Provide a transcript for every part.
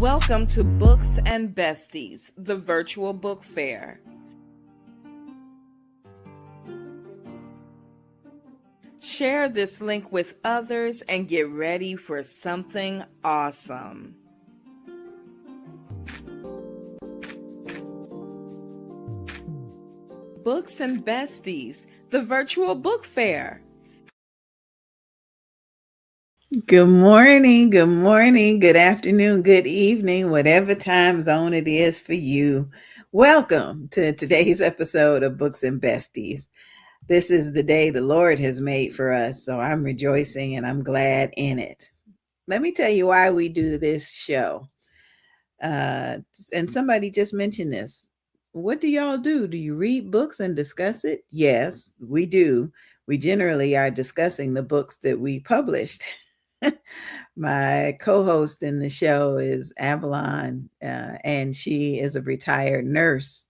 Welcome to Books and Besties, the virtual book fair. Share this link with others and get ready for something awesome. Books and Besties, the virtual book fair. Good morning, good afternoon, good evening, whatever time zone it is for you. Welcome to today's episode of Books and Besties. This is the day the Lord has made for us, so I'm rejoicing and I'm glad in it. Let me tell you why we do this show. And somebody just mentioned this. What do y'all do? Do you read books and discuss it? Yes, we do. We generally are discussing the books that we published. My co-host in the show is Avalon, and she is a retired nurse.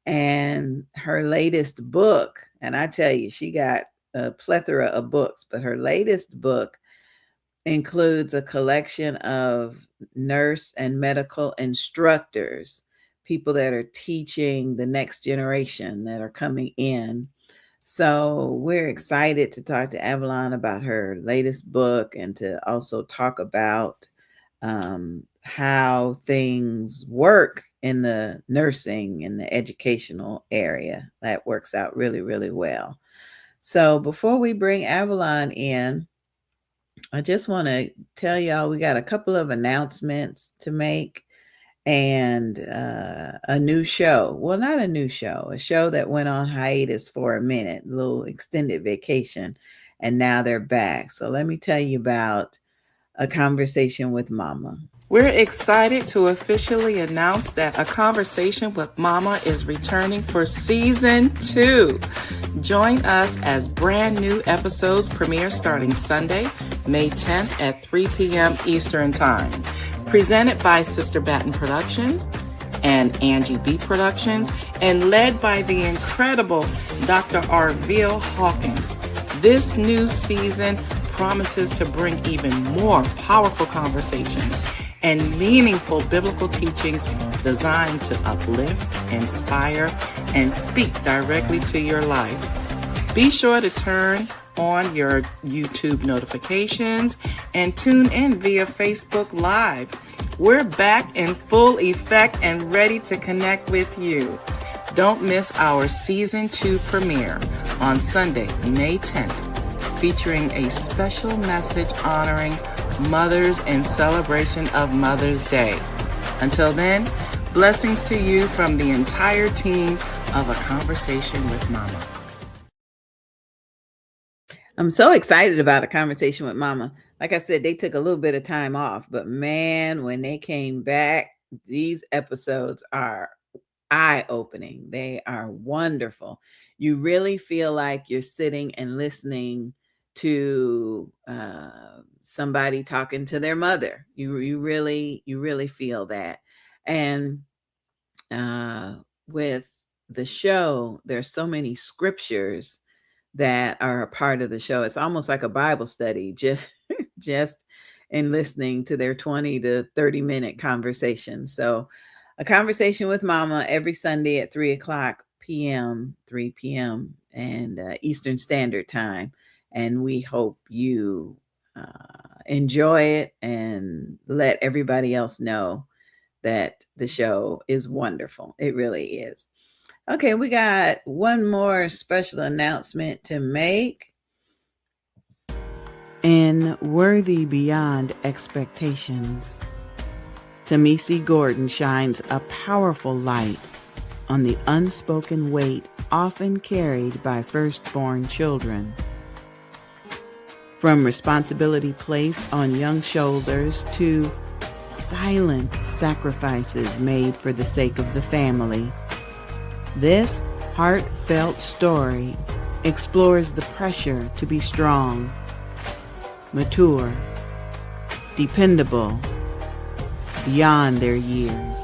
And her latest book, and I tell you, she got a plethora of books, but her latest book includes a collection of nurse and medical instructors, people that are teaching the next generation that are coming in. So we're excited to talk to Avalon about her latest book and to also talk about how things work in the nursing and the educational area. That works out really, really well. So before we bring Avalon in, I just want to tell y'all we got a couple of announcements to make and a new show. Well, not a new show, a show that went on hiatus for a minute, a little extended vacation, and now they're back. So let me tell you about A Conversation with Mama. We're excited to officially announce that A Conversation with Mama is returning for season 2. Join us as brand new episodes premiere starting Sunday, May 10th at 3 p.m. Eastern Time. Presented by Sister Batten Productions and Angie BEE Productions, and led by the incredible Dr. Arville Hawkins. This new season promises to bring even more powerful conversations and meaningful biblical teachings designed to uplift, inspire, and speak directly to your life. Be sure to turn on your YouTube notifications and tune in via Facebook Live. We're back in full effect and ready to connect with you. Don't miss our Season 2 premiere on Sunday, May 10th, featuring a special message honoring mothers in celebration of Mother's Day. Until then, blessings to you from the entire team of A Conversation with Mama. I'm so excited about A Conversation with Mama. Like I said, they took a little bit of time off, but man, when they came back, these episodes are eye-opening. They are wonderful. You really feel like you're sitting and listening to somebody talking to their mother. You really feel that. And with the show, there's so many scriptures that are a part of the show. It's almost like a Bible study, just in listening to their 20 to 30 minute conversation. So A Conversation with Mama every Sunday at 3 p.m., and Eastern Standard Time. And we hope you enjoy it and let everybody else know that the show is wonderful. It really is. Okay, we got one more special announcement to make. In Worthy Beyond Expectations, Tamisi Gordon shines a powerful light on the unspoken weight often carried by firstborn children. From responsibility placed on young shoulders to silent sacrifices made for the sake of the family, this heartfelt story explores the pressure to be strong, mature, dependable, beyond their years.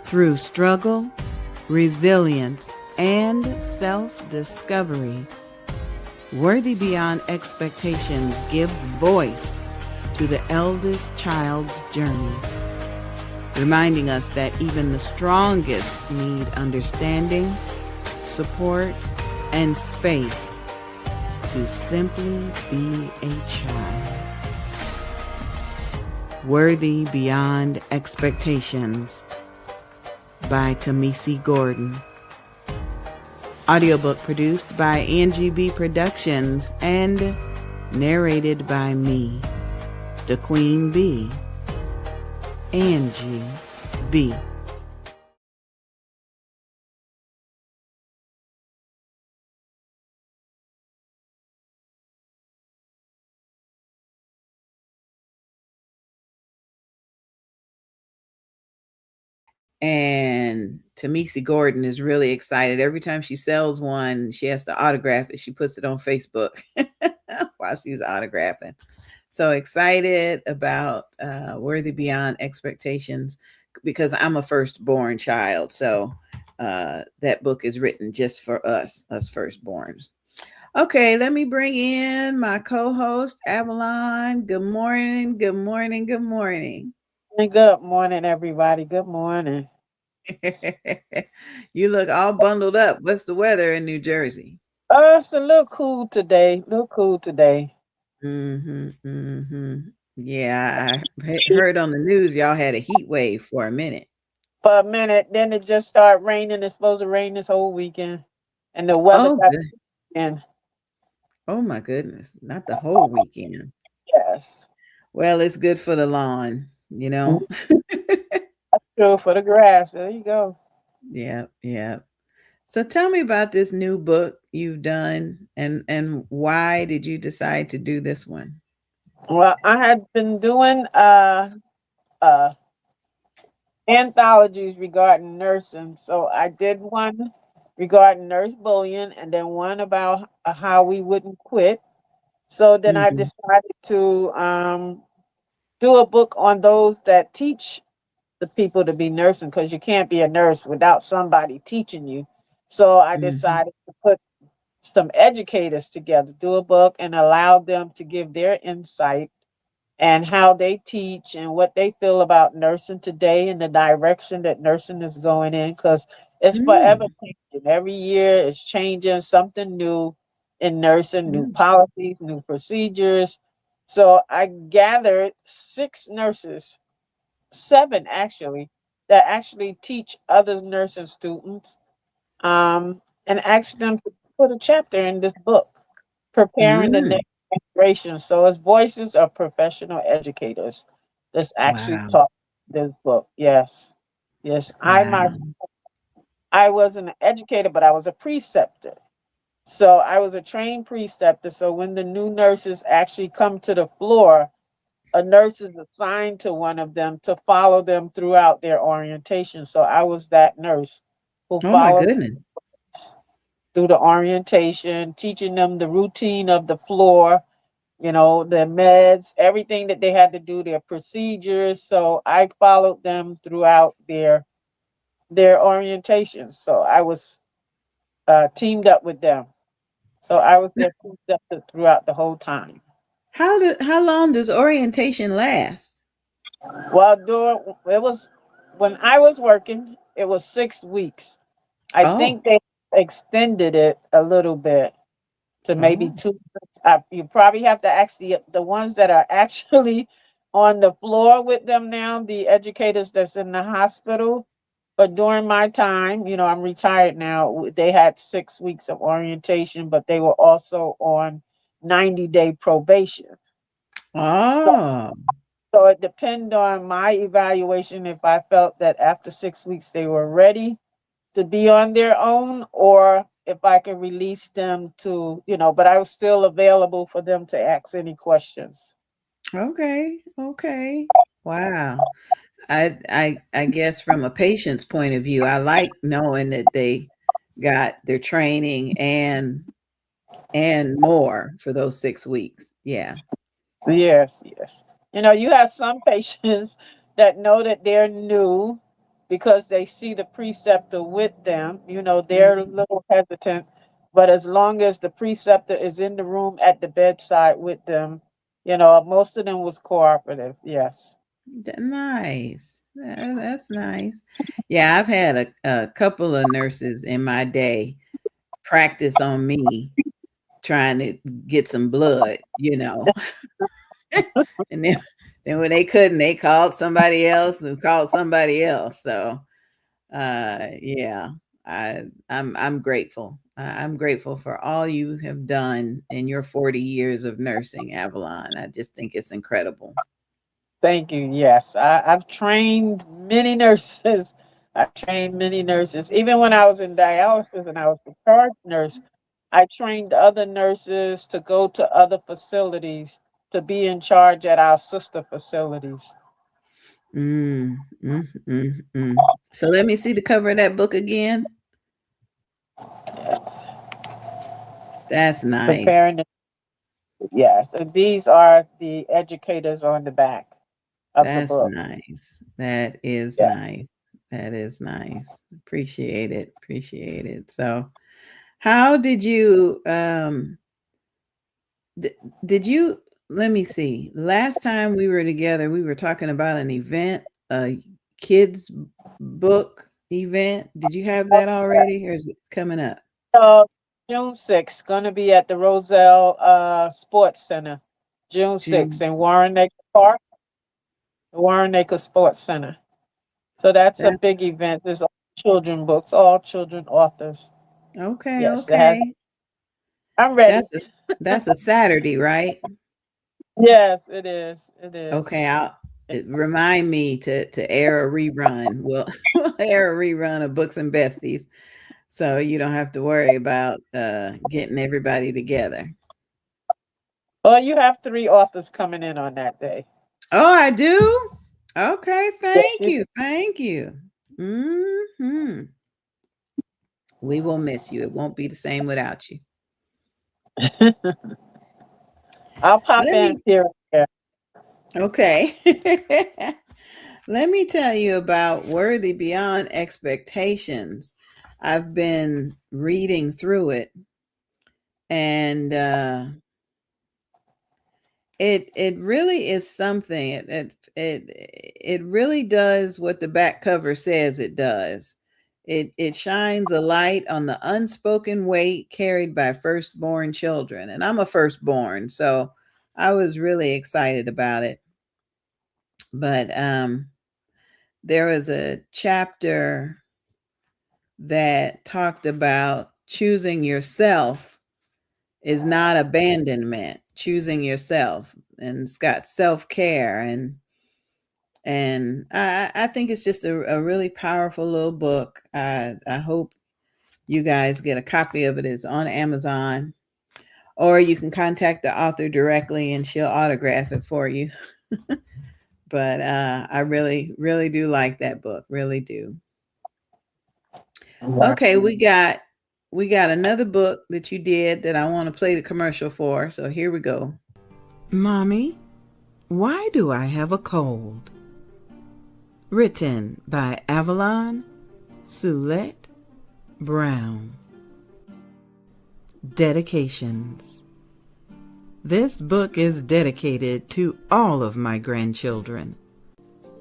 Through struggle, resilience, and self-discovery, Worthy Beyond Expectations gives voice to the eldest child's journey. reminding us that even the strongest need understanding, support, and space to simply be a child. Worthy Beyond Expectations by Tamisi Gordon. Audiobook produced by Angie BEE Productions and narrated by me, the Queen Bee, Angie BEE. And Tamisi Gordon is really excited. Every time she sells one, she has to autograph it. She puts it on Facebook while she's autographing. So excited about Worthy Beyond Expectations because I'm a firstborn child. So that book is written just for us firstborns. Okay, let me bring in my co-host, Avalon. Good morning, good morning, good morning. Good morning, everybody. Good morning. You look all bundled up. What's the weather in New Jersey? It's a little cool today. Little cool today. Mm-hmm, mm-hmm. Yeah, I heard on the news y'all had a heat wave for a minute. For a minute, then it just started raining. It's supposed to rain this whole weekend, and the weather Oh, got good. in. Oh my goodness, not the whole weekend. Yes, Well, it's good for the lawn, you know. true for the grass. There you go. Yeah, yeah. So tell me about this new book you've done and why did you decide to do this one? Well, I had been doing uh anthologies regarding nursing, so I did one regarding nurse bullying, and then one about how we wouldn't quit. So then I Mhm. decided to do a book on those that teach the people to be nursing because you can't be a nurse without somebody teaching you. So I Mhm. decided to put some educators together, do a book, and allow them to give their insight and how they teach and what they feel about nursing today and the direction that nursing is going in because it's forever Mm. changing. Every year it's changing something new in nursing, new Mm. policies, new procedures. So I gathered 6 nurses, 7 actually, that actually teach other nursing students, and asked them to put a chapter in this book, preparing the Mm. next generation. So it's voices of professional educators that's actually Wow. taught this book. Yes. Yes. Wow. I wasn't an educator, but I was a preceptor. So I was a trained preceptor. So when the new nurses actually come to the floor, a nurse is assigned to one of them to follow them throughout their orientation. So I was that nurse who Oh my followed goodness. through the orientation, teaching them the routine of the floor, the meds, everything that they had to do, their procedures. So I followed them throughout their orientations. So I was teamed up with them. So I was their preceptor throughout the whole time. How long does orientation last? Well, it was when I was working, it was 6 weeks. I Oh. think they extended it a little bit to maybe Oh. 2. You probably have to ask the ones that are actually on the floor with them now, the educators that's in the hospital. But during my time, I'm retired now. They had 6 weeks of orientation, but they were also on 90-day probation. Oh. So it depended on my evaluation if I felt that after 6 weeks they were ready to be on their own or if I could release them but I was still available for them to ask any questions. Okay. Okay. Wow. I guess from a patient's point of view, I like knowing that they got their training and more for those 6 weeks. Yeah. Yes, yes. You have some patients that know that they're new because they see the preceptor with them. They're a Mhm. little hesitant, but as long as the preceptor is in the room at the bedside with them, most of them was cooperative. Yes. Nice. That's nice. Yeah, I've had a couple of nurses in my day practice on me trying to get some blood, you know. And then when they couldn't, they called somebody else who called somebody else. So yeah, I'm grateful. I'm grateful for all you have done in your 40 years of nursing, Avalon. I just think it's incredible. Thank you. Yes, I've trained many nurses. I trained many nurses. Even when I was in dialysis and I was the charge nurse, I trained other nurses to go to other facilities to be in charge at our sister facilities. Mm. So let me see the cover of that book again. That's nice. Preparing. Yes, and these are the educators on the back of the That's book. nice. That is Yeah. nice. That is nice. Appreciate it. Appreciate it. So, how did you d- did you let me see. Last time we were together, we were talking about an event, a kids book event. Did you have that already or is it coming up? So June 6th, gonna be at the Roselle Sports Center. June 6th June. in Warrenacre Park, the Warrenacre Sports Center. So that's a That's big event. There's all children books, all children authors. okay, Yes, it has. okay. I'm ready. That's a Saturday, right? Yes, it is. It is. Okay, remind me to air a rerun. We'll air a rerun of Books and Besties, so you don't have to worry about getting everybody together. Well, you have three authors coming in on that day. Oh, I do. Okay, Yes, thank you, thank you. We will miss you. It won't be the same without you. I'll pop Let in me. here and there. Okay. Let me tell you about Worthy Beyond Expectations. I've been reading through it, and it really is something. It really does what the back cover says it does. It shines a light on the unspoken weight carried by firstborn children, and I'm a firstborn, so I was really excited about it. But there was a chapter that talked about choosing yourself is not abandonment. Choosing yourself, and it's got self care, and I think it's just a really powerful little book. I hope you guys get a copy of it. It's on Amazon, or you can contact the author directly, and she'll autograph it for you. But I really do like that book. Really do. Wow. Okay, we got another book that you did that I want to play the commercial for. So here we go. Mommy, why do I have a cold? Written by Avalon Soulette Brown. Dedications. This book is dedicated to all of my grandchildren.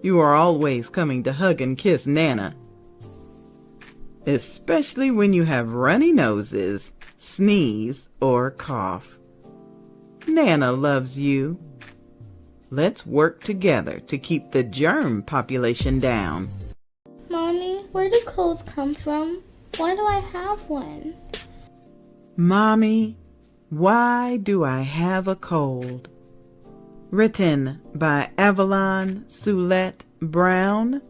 You are always coming to hug and kiss Nana, especially when you have runny noses, sneeze, or cough. Nana loves you. Let's work together to keep the germ population down. Mommy, where do colds come from? Why do I have one? Mommy, why do I have a cold? Written by Avalon Soulette Brown.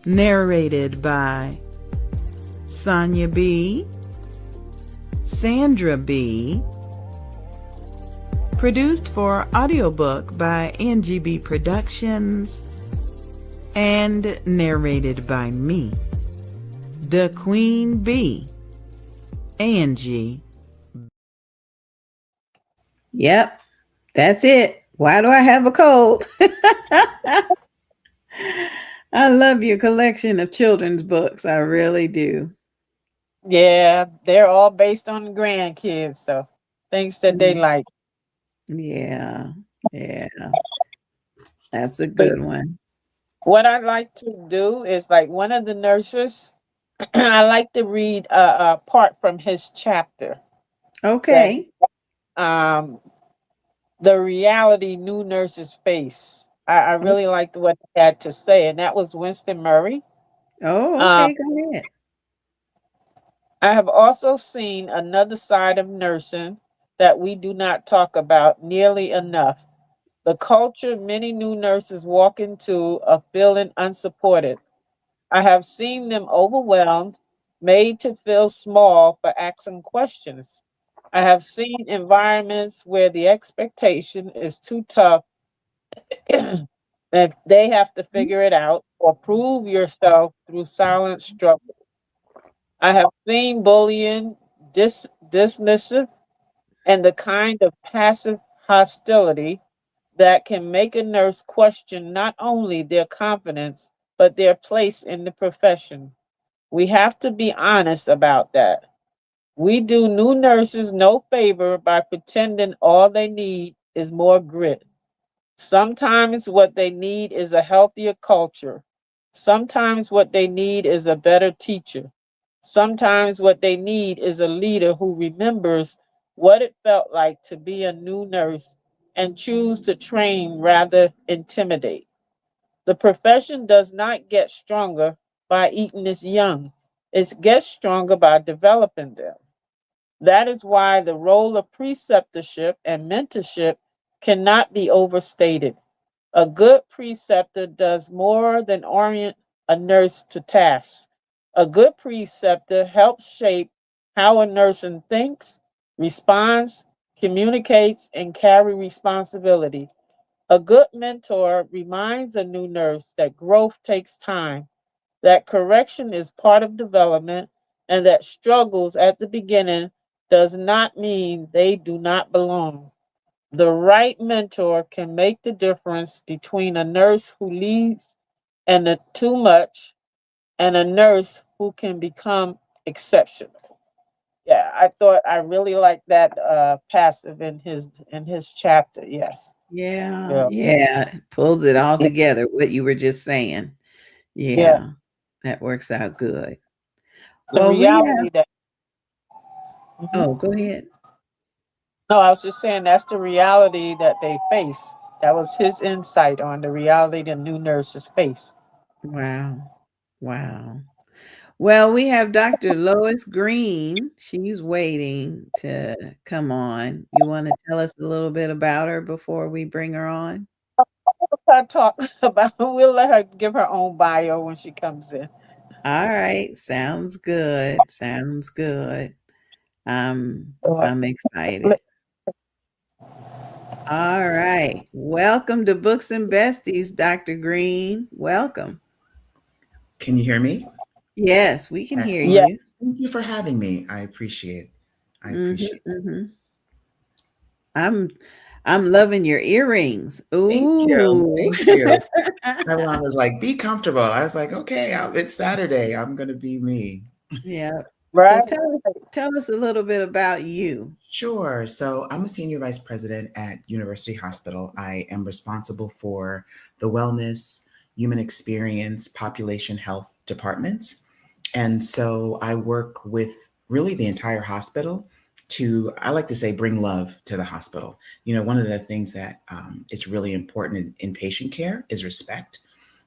Narrated by Sonia B., Sandra B., produced for audiobook by Angie BEE Productions, and narrated by me, the Queen Bee, Angie. Yep, that's it. Why do I have a cold? I love your collection of children's books. I really do. Yeah, they're all based on the grandkids, so things that they Mm, like. yeah, yeah, that's a But good one. What I like to do is like one of the nurses, I like to read a part from his chapter that Okay. um the reality new nurses face. I Oh, really liked what he had to say, and that was Winston Murray. oh, Um, okay. Go ahead. I have also seen another side of nursing that we do not talk about nearly enough. The culture many new nurses walk into of feeling unsupported. I have seen them overwhelmed, made to feel small for asking questions. I have seen environments where the expectation is too tough and they have to figure it out or prove yourself through silent struggle. I have seen bullying, dismissive, and the kind of passive hostility that can make a nurse question not only their confidence, but their place in the profession. We have to be honest about that. We do new nurses no favor by pretending all they need is more grit. Sometimes what they need is a healthier culture. Sometimes what they need is a better teacher. Sometimes what they need is a leader who remembers what it felt like to be a new nurse and choose to train rather intimidate. The profession does not get stronger by eating its young. It gets stronger by developing them. That is why the role of preceptorship and mentorship cannot be overstated. A good preceptor does more than orient a nurse to tasks. A good preceptor helps shape how a nurse thinks, responds, communicates, and carry responsibility. A good mentor reminds a new nurse that growth takes time, that correction is part of development, and that struggles at the beginning does not mean they do not belong. The right mentor can make the difference between a nurse who leaves and a too much and a nurse who can become exceptional. Yeah, I thought I really liked that passive in his chapter. Yes. Yeah. Yeah. Yeah. Pulls it all together, what you were just saying. Yeah. Yeah. That works out good. The Well, we have, reality that Mhm. oh, go ahead. No, I was just saying that's the reality that they face. That was his insight on the reality the new nurses face. Wow. Wow. Well, we have Dr. Lois Green. She's waiting to come on. You want to tell us a little bit about her before we bring her on? I talk about. We'll let her give her own bio when she comes in. All right. Sounds good. Sounds good. Uh, I'm excited. let- All right. Welcome to Books and Besties, Dr. Green. Welcome. Can you hear me? Yes, we can hear yeah, Excellent. you. Thank you for having me. I appreciate. I Mhm, appreciate. mhm. I'm I'm loving your earrings. Thank you. Ooh. Thank you. Avalon was like, "Be comfortable." I was like, "Okay, it's Saturday. I'm gonna be me." Yeah. So right. tell us a little bit about you. Sure. So I'm a senior vice president at University Hospital. I am responsible for the wellness, human experience, population health department. And so I work with really the entire hospital to, I like to say, bring love to the hospital. One of the things that is really important in patient care is respect.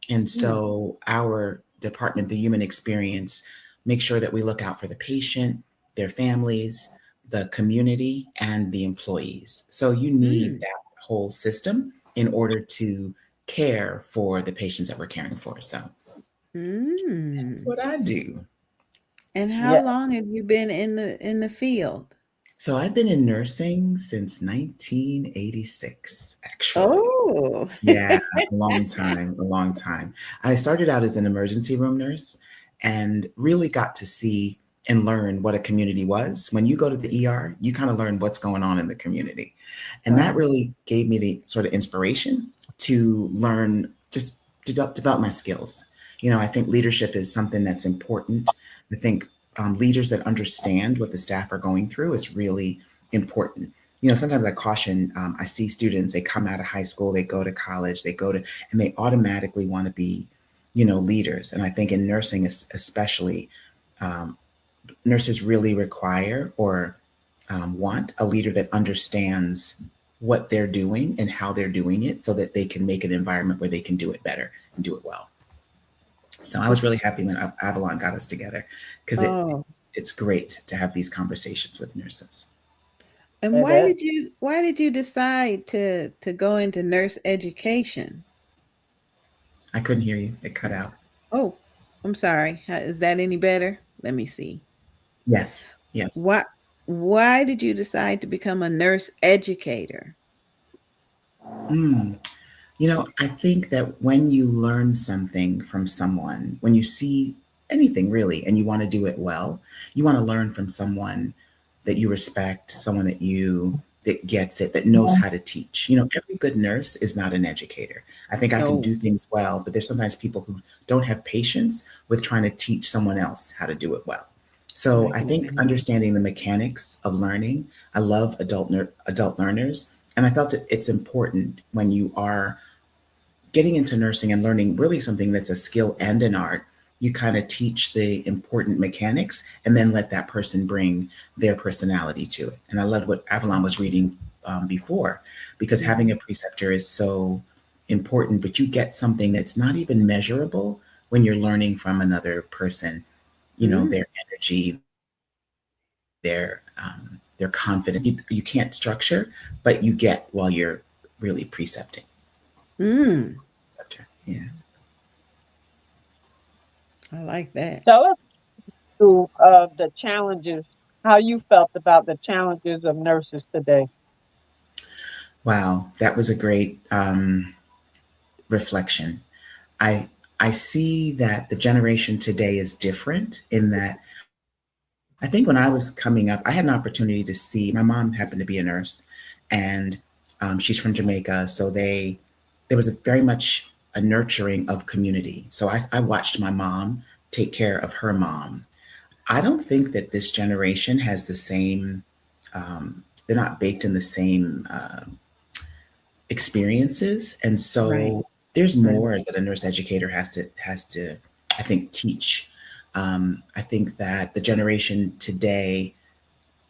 And Mm, so our department, the human experience, makes sure that we look out for the patient, their families, the community, and the employees. So you need mm, that whole system in order to care for the patients that we're caring for. So that's mm. what I do. And how Yeah. long have you been in the field? So I've been in nursing since 1986, actually. Oh. Yeah, a long time, a long time. I started out as an emergency room nurse and really got to see and learn what a community was. When you go to the ER, you kind of learn what's going on in the community. And that Wow. really gave me the sort of inspiration to learn, just develop my skills. I think leadership is something that's important. I think leaders that understand what the staff are going through is really important. Sometimes I caution, I see students, they come out of high school, they go to college, and they automatically want to be leaders. And I think in nursing, especially, um, nurses really require or want a leader that understands what they're doing and how they're doing it so that they can make an environment where they can do it better and do it well. So I was really happy when Avalon got us together because Oh, it's great to have these conversations with nurses. and It is. why did you decide to go into nurse education? I couldn't hear you. It cut out. Oh, I'm sorry. Is that any better? Let me see. Yes. Yes. Why why did you decide to become a nurse educator? Mm. I think that when you learn something from someone, when you see anything really, and you want to do it well, you want to learn from someone that you respect, someone that gets it, that knows how to teach. Every good nurse is not an educator. I think I can Oh, do things well, but there's sometimes people who don't have patience with trying to teach someone else how to do it well. So I I get think that. understanding the mechanics of learning, I love adult learners, and I felt it's important when you are getting into nursing and learning really something that's a skill and an art, you kind of teach the important mechanics and then let that person bring their personality to it. And I loved what Avalon was reading before, because having a Mhm. preceptor is so important, but you get something that's not even measurable when you're learning from another person, Mm, their energy, their confidence. You can't structure, but you get while you're really precepting. mm, Preceptor. Yeah. I like that. Tell us through the challenges, how you felt about the challenges of nurses today. Wow, that was a great reflection. I I see that the generation today is different in that I think when I was coming up, I had an opportunity to see. My mom happened to be a nurse, and she's from Jamaica, so there was very much a nurturing of community. So I watched my mom take care of her mom. I don't think that this generation has the same. They're not baked in the same experiences, and Right, so there's right. more that a nurse educator has to I think teach. I think that the generation today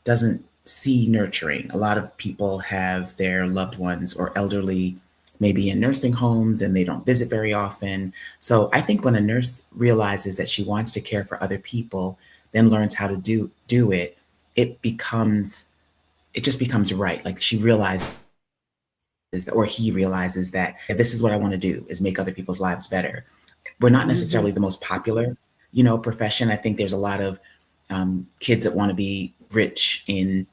doesn't see nurturing. A lot of people have their loved ones or elderly maybe in nursing homes and they don't visit very often. So I think when a nurse realizes that she wants to care for other people, then learns how to do it, it just becomes right. Like she realizes or he realizes that this is what I want to do is make other people's lives better. We're not Mhm, necessarily the most popular, profession. I think there's a lot of kids that want to be rich in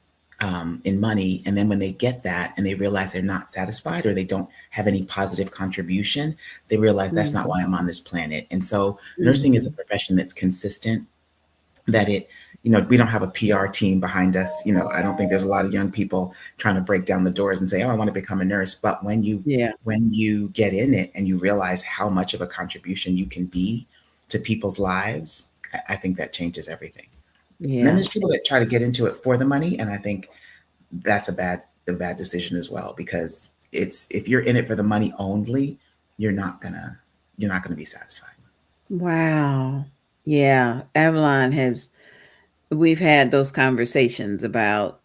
money, and then when they get that and they realize they're not satisfied or they don't have any positive contribution, they realize that's not mhm, why I'm on this planet. And so, nursing is a mhm. profession that's consistent, that we don't have a PR team behind us. I don't think there's a lot of young people trying to break down the doors and say, "Oh, I want to become a nurse." But Yeah, when you get in it and you realize how much of a contribution you can be to people's lives, I think that changes everything. And then yeah. there's people that try to get into it for the money, and I think that's a bad decision as well, because it's if you're in it for the money only, you're not gonna you're not gonna be satisfied. Wow. Yeah, Avalon has we've had those conversations about,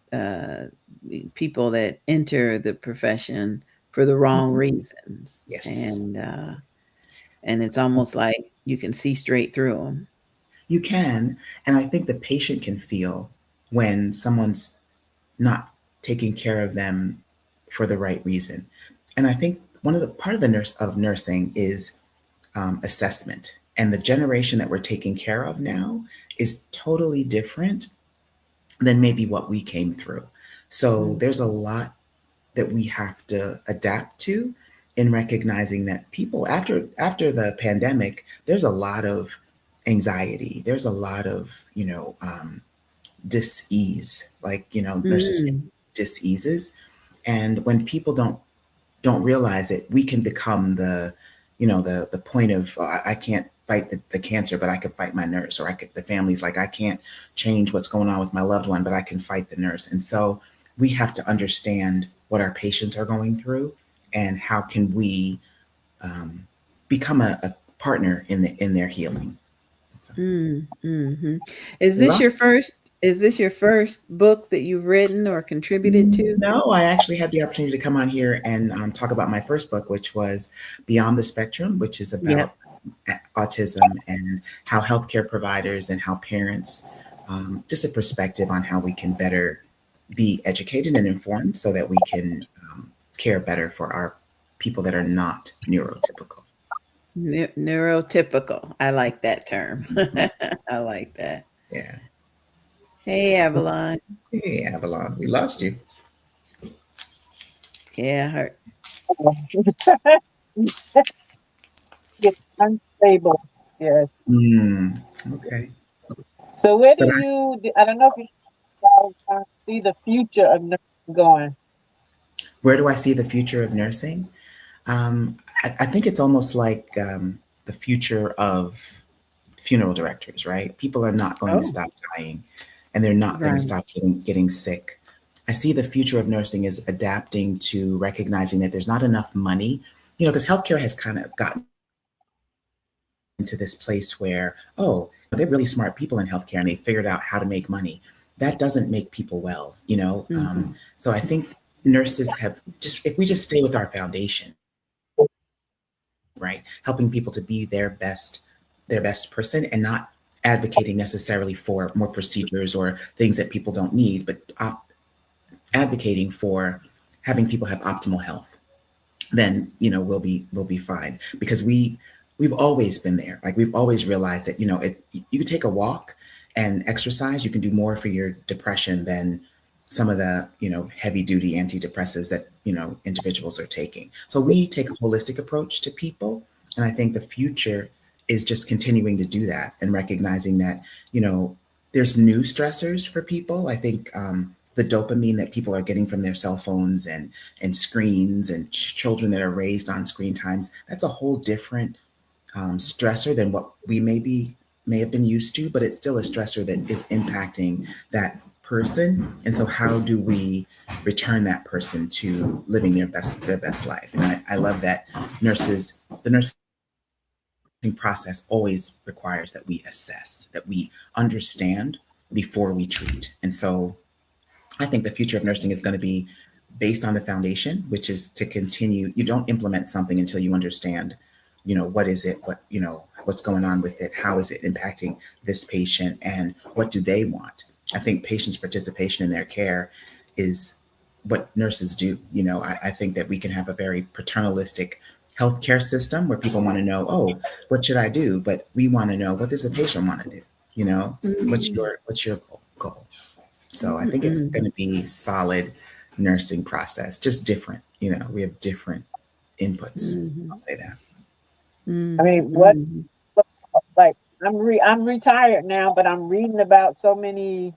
people that enter the profession for the wrong Mhm. reasons, Yes. and it's almost like you can see straight through them. You can, and I think the patient can feel when someone's not taking care of them for the right reason. And I think one of the part of the nursing is assessment. And the generation that we're taking care of now is totally different than maybe what we came through. So Mm, there's a lot that we have to adapt to in recognizing that people after the pandemic, there's a lot of anxiety. There's a lot of dis-ease, like nurses mm, dis-eases, and when people don't realize it, we can become the point of I can't fight the cancer, but I can fight my nurse, or the family's like I can't change what's going on with my loved one, but I can fight the nurse. And so we have to understand what our patients are going through and how can we become a partner in their healing. So, Mm-hmm. Is we this lost. your first? Is this your first book that you've written or contributed to? No, I actually had the opportunity to come on here and talk about my first book, which was Beyond the Spectrum, which is Yep. about autism and how healthcare providers and how parents, just a perspective on how we can better be educated and informed so that we can care better for our people that are not neurotypical. Neurotypical. I like that term. I like that. Yeah. Hey, Avalon. Hey, Avalon, we lost you. Yeah, her. It's unstable. Yes. Okay. So where do But you? I don't know if you see the future of nursing going. where do I see the future of nursing? I think it's almost like the future of funeral directors, right? People are not going to Oh, stop dying and they're not going to right. stop getting sick. I see the future of nursing is adapting to recognizing that there's not enough money, because healthcare has kind of gotten into this place where, oh, they're really smart people in healthcare and they figured out how to make money. That doesn't make people well. Hmm. So I think nurses have just, if we just stay with our foundation, right, helping people to be their best person and not advocating necessarily for more procedures or things that people don't need, but advocating for having people have optimal health, then we'll be fine because we've always been there. Like we've always realized that you can take a walk and exercise. You can do more for your depression than some of the heavy duty antidepressives that individuals are taking. So we take a holistic approach to people, and I think the future is just continuing to do that and recognizing that there's new stressors for people. I think the dopamine that people are getting from their cell phones and screens and children that are raised on screen times, that's a whole different stressor than what we may have been used to, but it's still a stressor that is impacting that person. And so how do we return that person to living their best life? And I love that the nursing process always requires that we assess, that we understand before we treat. And so I think the future of nursing is going to be based on the foundation, which is to continue. You don't implement something until you understand, what is it, what's going on with it, how is it impacting this patient, and what do they want. I think patients' participation in their care is what nurses do. I think that we can have a very paternalistic healthcare system where people want to know, oh, what should I do? But we want to know, what does the patient want to do? What's your goal? So I think it's Mm-mm. going to be solid nursing process, just different. We have different inputs. I'll Mhm. say that. I Mm, mean, what mhm. like I'm retired now, but I'm reading about so many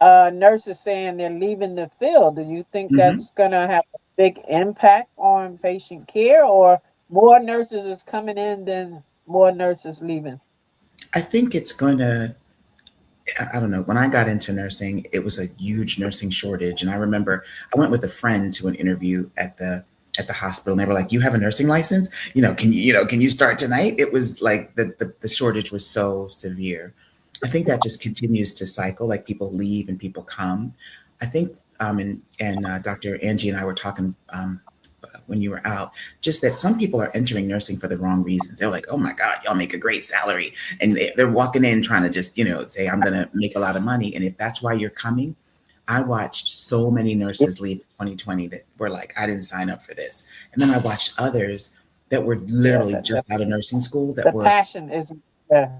nurses saying they're leaving the field. Do you think Hmm. that's gonna have a big impact on patient care, or more nurses is coming in than more nurses leaving? I think it's going to. I don't know. When I got into nursing, it was a huge nursing shortage, and I remember I went with a friend to an interview at the hospital, and they were like, "You have a nursing license? Can you start tonight?" It was like the shortage was so severe. I think that just continues to cycle. Like people leave and people come. I think and Dr. Angie and I were talking when you were out, just that some people are entering nursing for the wrong reasons. They're like, "Oh my God, y'all make a great salary," and they're walking in trying to just say, "I'm going to make a lot of money." And if that's why you're coming, I watched so many nurses leave in 2020 that were like, "I didn't sign up for this," and then I watched others that were Yeah, literally just out of nursing school that the were passion isn't there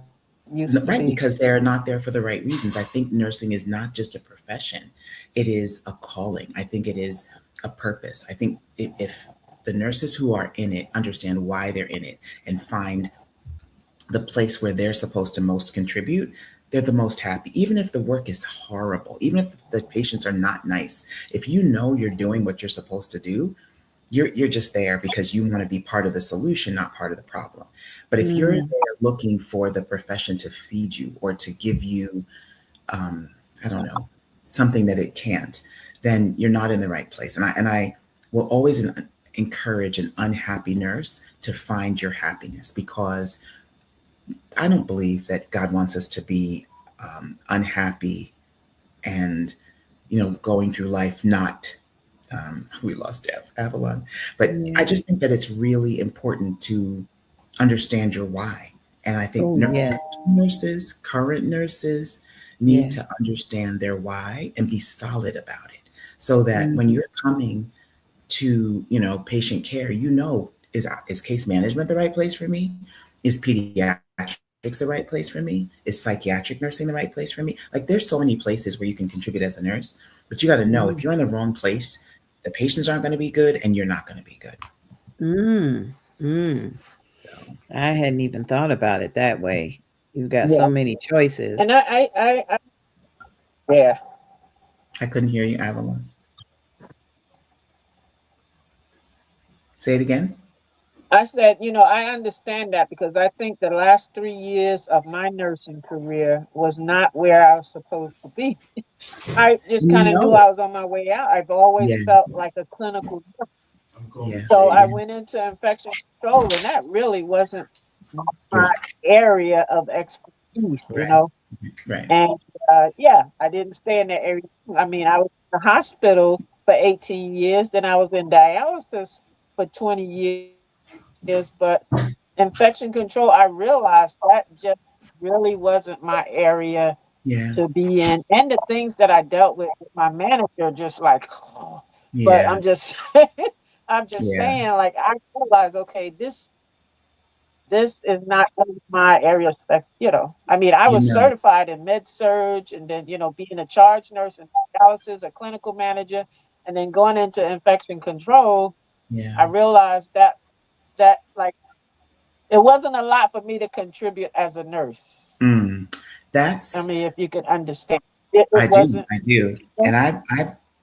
used to right be. because they're not there for the right reasons. I think nursing is not just a profession; it is a calling. I think it is a purpose. I think if the nurses who are in it understand why they're in it and find the place where they're supposed to most contribute, they're the most happy. Even if the work is horrible, even if the patients are not nice, if you know you're doing what you're supposed to do, you're just there because you want to be part of the solution, not part of the problem. But if you're Mhm. there looking for the profession to feed you or to give you, I don't know, something that it can't, then you're not in the right place. And I will always encourage an unhappy nurse to find your happiness, because I don't believe that God wants us to be unhappy and, going through life not. We lost Avalon, but I Yeah. just think that it's really important to understand your why. And I think Oh, yes. nurses, current nurses, need Yes. to understand their why and be solid about it, so that when Mhm. you're coming to, patient care, is case management the right place for me? Is pediatrics the right place for me? Is psychiatric nursing the right place for me? Like, there's so many places where you can contribute as a nurse, but you got to know, if Mhm. you're in the wrong place, the patients aren't going to be good and you're not going to be good. Mm. Mm. So I hadn't even thought about it that way. You've got so Yeah. many choices. And I yeah. I couldn't hear you, Avalon. Say it again. I said, I understand that because I think the last 3 years of my nursing career was not where I was supposed to be. I just And you kind of know knew it. I was on my way out. I've always Yeah. felt like a clinical nurse. Yeah. So I Yeah. went into infection control, and that really wasn't my Yours. area of expertise. Right. Right. And yeah, I didn't stay in that area. I mean, I was in the hospital for 18 years, then I was in dialysis for 20 years. But infection control, I realized that just really wasn't my area Yeah. to be in. And the things that I dealt with my manager, just like, but Yeah. I'm just Yeah. saying, like, I realized, okay, this is not really my area of I mean, I You was know. certified in med surge and then, being a charge nurse and dialysis, a clinical manager, and then going into infection control, I Yeah. realized that like it wasn't a lot for me to contribute as a nurse. Mm. I That's mean, if you could understand. It I do. wasn't I do. And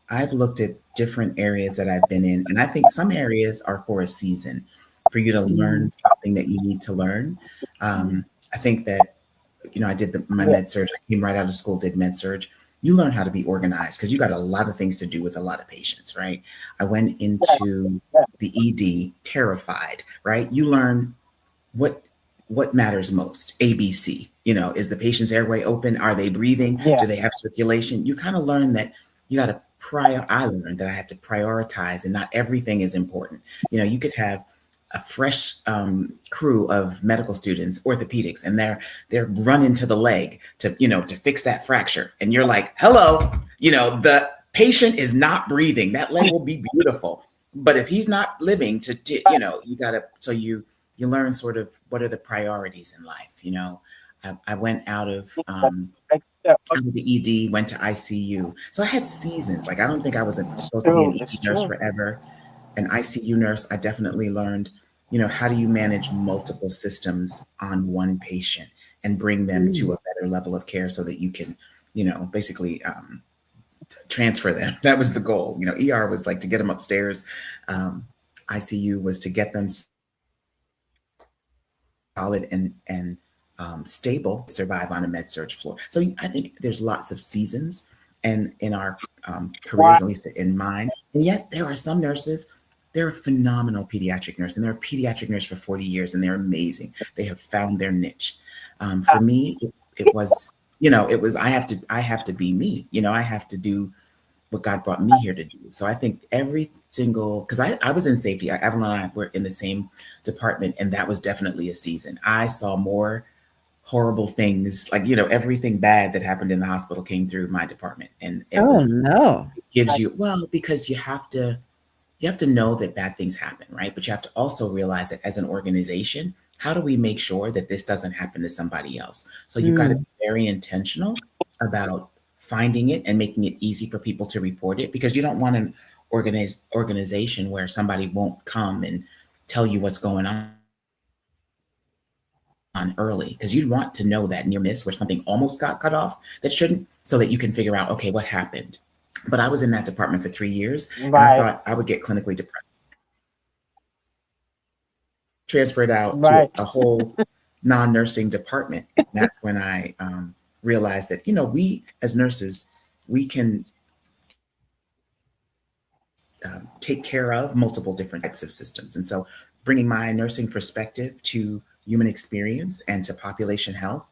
I've looked at different areas that I've been in, and I think some areas are for a season, for you to Mhm. learn something that you need to learn. I think that, I did my yeah, med surge. I came right out of school, did med surge. You learn how to be organized because you got a lot of things to do with a lot of patients, right? I went yeah, into yeah, the ED terrified, right? You learn what what matters most. ABC, is the patient's airway open? Are they breathing? yeah, Do they have circulation? You kind of learn that you got to I learned that I had to prioritize, and not everything is important. You could have a fresh crew of medical students, orthopedics, and they're running to the leg to fix that fracture, and you're like, hello, the patient is not breathing. That leg will be beautiful, but if he's not living you gotta, so you learn sort of what are the priorities in life. I went yeah. out of the ED, went to ICU. So I had seasons. Like, I don't think I was It's supposed to be an true. ED It's nurse true. forever. An ICU nurse, I definitely learned, how do you manage multiple systems on one patient and bring them to Mm. a better level of care so that you can, basically transfer them. That was the goal. ER was like to get them upstairs. Um, ICU was to get them solid and stable to survive on a med surge floor. So I think there's lots of seasons and in our careers, Right. at least in mine. And yet there are some nurses, they're a phenomenal pediatric nurse, and they're a pediatric nurse for 40 years, and they're amazing. They have found their niche. For me, it was, I have to be me. I have to do what God brought me here to do. So I think every single, because I was in safety. Avalon and I were in the same department, and that was definitely a season. I saw more horrible things, like, everything bad that happened in the hospital came through my department. And Oh, no. it gives you, well, because you have to know that bad things happen, right? But you have to also realize that as an organization, how do we make sure that this doesn't happen to somebody else? So you got to Mm. be very intentional about finding it and making it easy for people to report it, because you don't want an organization where somebody won't come and tell you what's going on early, because you'd want to know that near miss where something almost got cut off that shouldn't, so that you can figure out, okay, what happened. But I was in that department for 3 years, and I Right. thought I would get clinically depressed, transferred out to Right. a whole non-nursing department. And that's when I realized that, we as nurses, we can take care of multiple different types of systems. And so bringing my nursing perspective to human experience and to population health,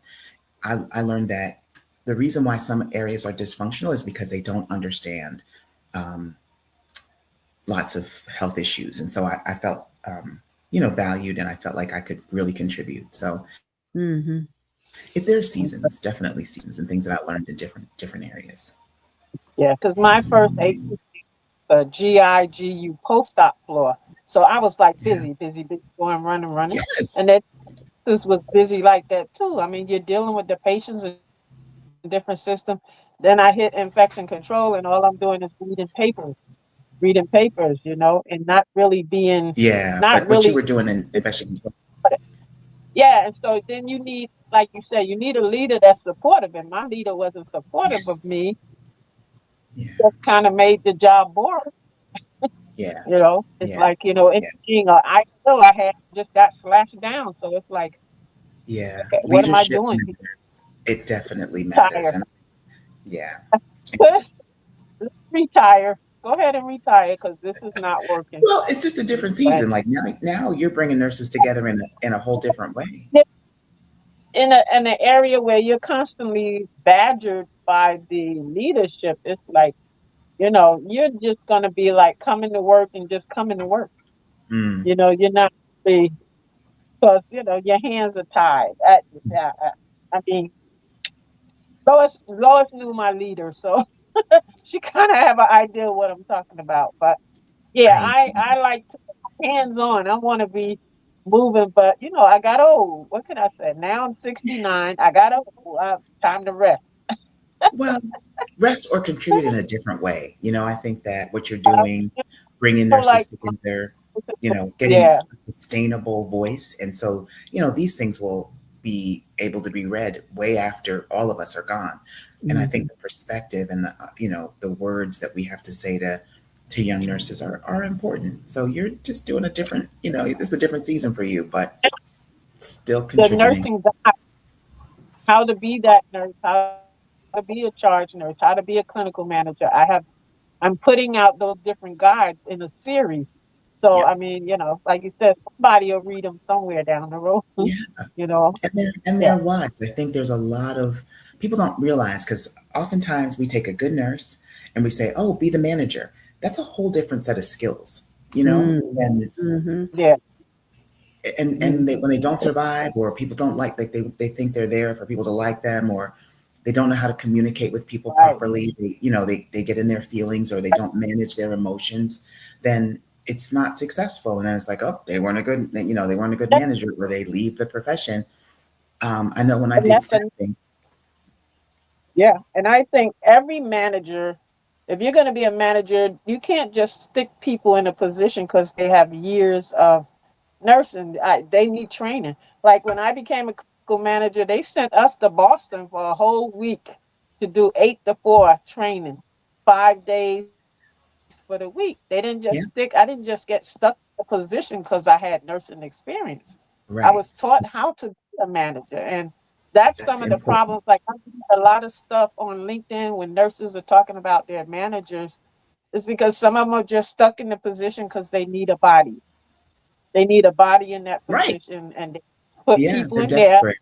I learned that the reason why some areas are dysfunctional is because they don't understand um, lots of health issues. And so I felt, valued, and I felt like I could really contribute. So Mm-hmm. if there's seasons, definitely seasons and things that I learned in different areas. Yeah, because my first GIGU post-op floor. So I was like Yeah. busy, going, running. And Yes. that this was busy like that too. I mean, you're dealing with the patients in different systems. Then I hit infection control, and all I'm doing is reading papers, and Yeah. not But what you really, were doing in infection control. yeah. And so then you need, like you said, you need a leader that's supportive. And my leader wasn't supportive of Yes. me. Yeah. Just kind of made the job boring. Yeah. It's Yeah. like, Yeah. anything I had just got slashed down. So it's like, Yeah. okay, what am I Leadership doing? matters. It definitely matters. Retire. And yeah. Retire. Go ahead and retire because this is not working. Well, it's just a different But season. Like now you're bringing nurses together in a whole different way. in an area where you're constantly badgered by the leadership, it's like, you're just gonna be like coming to work and just coming to work. Mm, You're not really, because your hands are tied. I mean, Lois knew my leader, so she kind of have an idea what I'm talking about. But yeah, I I like to hands on. I want to be moving, but I got old. What can I say? Now I'm 69. I got old. Time to rest. well, rest or contribute in a different way. I think that what you're I doing, bringing feel nurses like, together, getting yeah, a sustainable voice. And so, these things will be able to be read way after all of us are gone. And I Mm-hmm. think the perspective and the words that we have to say to young nurses are important. So you're just doing a different, this is a different season for you, but still the contributing. nursing guide, how to be that nurse, how to be a charge nurse, how to be a clinical manager. I'm putting out those different guides in a series. So I Yeah. mean, like you said, somebody will read them somewhere down the road. Yeah. you know, And they're yeah, wise. I think there's a lot of people don't realize because oftentimes we take a good nurse and we say, "Oh, be the manager." That's a whole different set of skills, and Mm-hmm. yeah, when they don't survive or people don't like they think they're there for people to like them or they don't know how to communicate with people right. properly. They get in their feelings or they don't manage their emotions. Then it's not successful, and then it's like, oh, they weren't a good manager, or they leave the profession. I know when I And did that's an staffing. Yeah, and I think every manager, if you're going to be a manager, you can't just stick people in a position because they have years of nursing. They need training. Like when I became a clinical manager, they sent us to Boston for a whole week to do 8 to 4 training, 5 days for the week. They didn't just stick. I didn't just get stuck in a position because I had nursing experience. I was Right. taught how to be a manager, and that's some of the That's problems. important. Like I read a lot of stuff on LinkedIn when nurses are talking about their managers, is because some of them are just stuck in the position because they need a body. They need a body in that Right. position, and they put Yeah, people they're in there. desperate.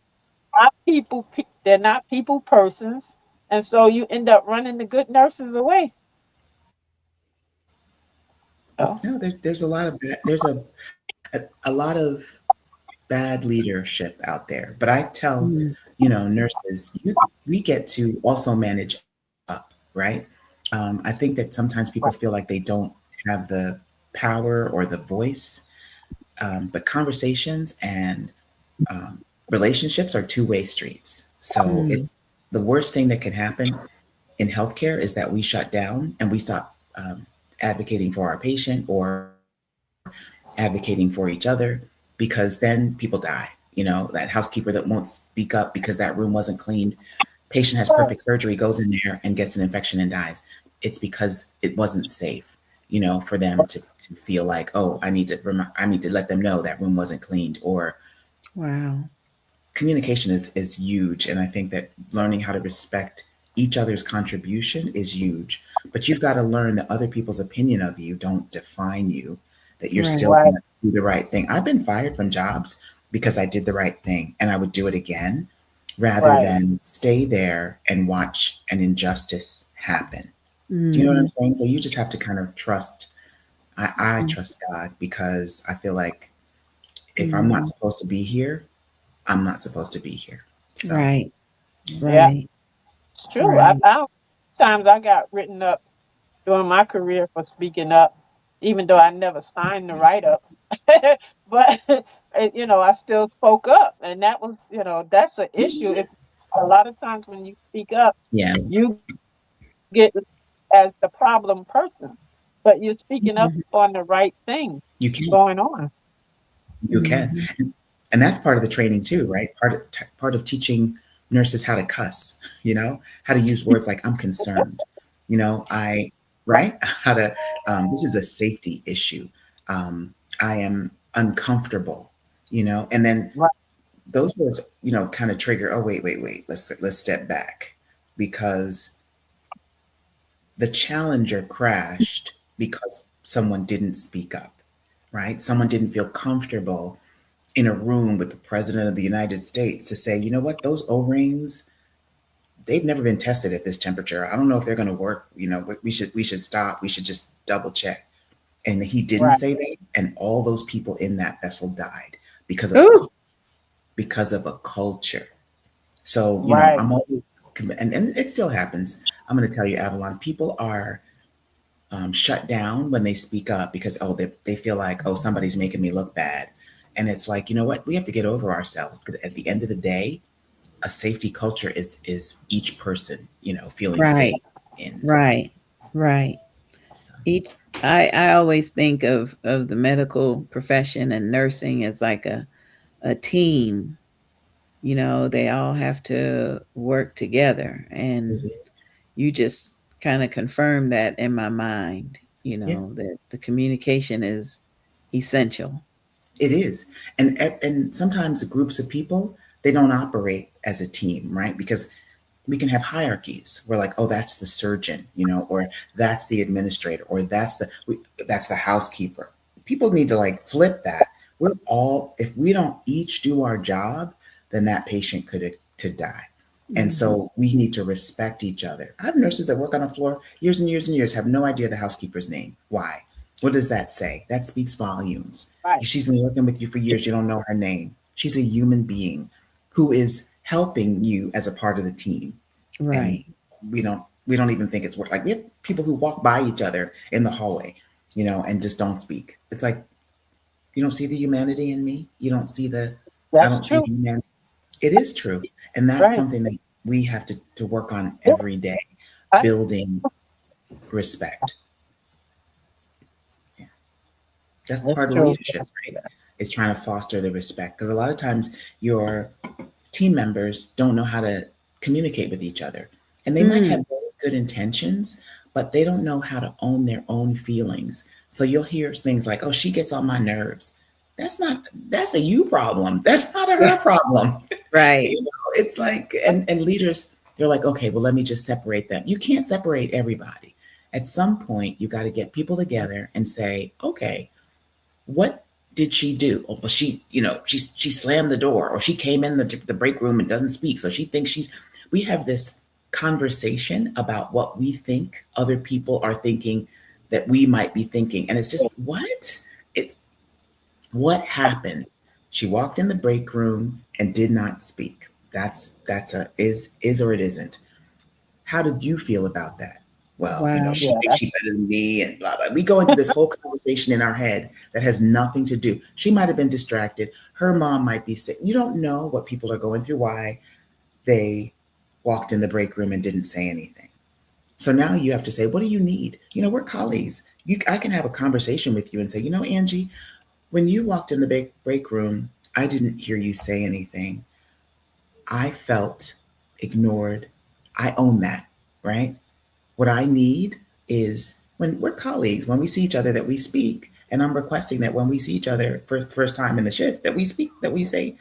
They're not people persons, and so you end up running the good nurses away. Oh, No, there's a lot of that. There's a lot of bad leadership out there. But I tell, nurses, we get to also manage up, right? I think that sometimes people feel like they don't have the power or the voice, but conversations and relationships are two-way streets. So Mm-hmm. it's the worst thing that can happen in healthcare is that we shut down and we stop advocating for our patient or advocating for each other because then people die. That housekeeper that won't speak up because that room wasn't cleaned. Patient has perfect surgery, goes in there and gets an infection and dies. It's because it wasn't safe, for them to feel like, oh, I need to let them know that room wasn't cleaned or Wow. communication is huge. And I think that learning how to respect each other's contribution is huge. But you've got to learn that other people's opinion of you don't define you, that you're Right. still Right. going to do the right thing. I've been fired from jobs because I did the right thing, and I would do it again rather Right. than stay there and watch an injustice happen. Do you know what I'm Mhm. saying? So you just have to kind of trust. I trust God because I feel like if I'm not Mhm. supposed to be here, I'm not supposed to be here. So, Right. yeah. Yeah, Right. it's true. Right. Times I got written up during my career for speaking up, even though I never signed the write ups. But I still spoke up, and that was, that's an issue. If a lot of times when you speak up, Yeah, you get as the problem person, but you're speaking up Mhm. on the right thing you can. going on. You can. Mhm. And that's part of the training too, right? Part of teaching nurses how to cuss, how to use words like I'm concerned, I right? How to this is a safety issue. I am uncomfortable, and then Right. those words, kind of trigger, oh wait. Let's step back because the challenger crashed because someone didn't speak up, right? Someone didn't feel comfortable in a room with the president of the United States to say, you know what, those O-rings, they've never been tested at this temperature. I don't know if they're going to work. We should stop. We should just double check. And he didn't Right. say that, and all those people in that vessel died because of a Ooh. because of a culture. So Right. I'm always and it still happens. I'm going to tell you, Avalon, people are shut down when they speak up because they feel like, oh, somebody's making me look bad. And it's like, you know what, we have to get over ourselves. But at the end of the day, a safety culture is each person, feeling safe Right. in. Right. Right. So, Each I always think of the medical profession and nursing as like a team. They all have to work together, and mhm. you just kind of confirm that in my mind, Yeah, that the communication is essential. it is. And sometimes groups of people, they don't operate as a team, right? Because we can have hierarchies. We're like, oh, that's the surgeon, or that's the administrator, or that's the housekeeper. People need to like flip that. If we don't each do our job, then that patient could die. And Mhm. so we need to respect each other. I have nurses that work on a floor years and years and years, have no idea the housekeeper's name. Why? What does that say? That speaks volumes. Right. She's been working with you for years. You don't know her name. She's a human being who is helping you as a part of the team. And Right. we don't even think it's worth, like, we have people who walk by each other in the hallway, and just don't speak. It's like, you don't see the humanity in me. You don't see I That's don't see true. the humanity. It is true. And that's Right. something that we have to work on Yeah. every day, I, building respect. Yeah. That's that's part of true. leadership, right? Is trying to foster the respect. Because a lot of times your team members don't know how to communicate with each other. And they might Mm. have very good intentions, but they don't know how to own their own feelings. So you'll hear things like, oh, she gets on my nerves. That's a you problem. That's not a her problem. Right. It's like, and leaders, they're like, okay, well, let me just separate them. You can't separate everybody. At some point, you got to get people together and say, okay, what did she do? Oh, well, she slammed the door, or she came in the break room and doesn't speak. So she thinks we have this conversation about what we think other people are thinking that we might be thinking. And it's just, what? It's what happened. She walked in the break room and did not speak. That's a is or it isn't. How did you feel about that? Well, Wow. she Yeah. thinks she's better than me and blah, blah. We go into this whole conversation in our head that has nothing to do. She might have been distracted. Her mom might be sick. You don't know what people are going through, why they walked in the break room and didn't say anything. So now you have to say, what do you need? We're colleagues. I can have a conversation with you and say, Angie, when you walked in the break room, I didn't hear you say anything. I felt ignored. I own that, right? What I need is, when we're colleagues, when we see each other, that we speak. And I'm requesting that when we see each other for the first time in the shift, that we speak, that we say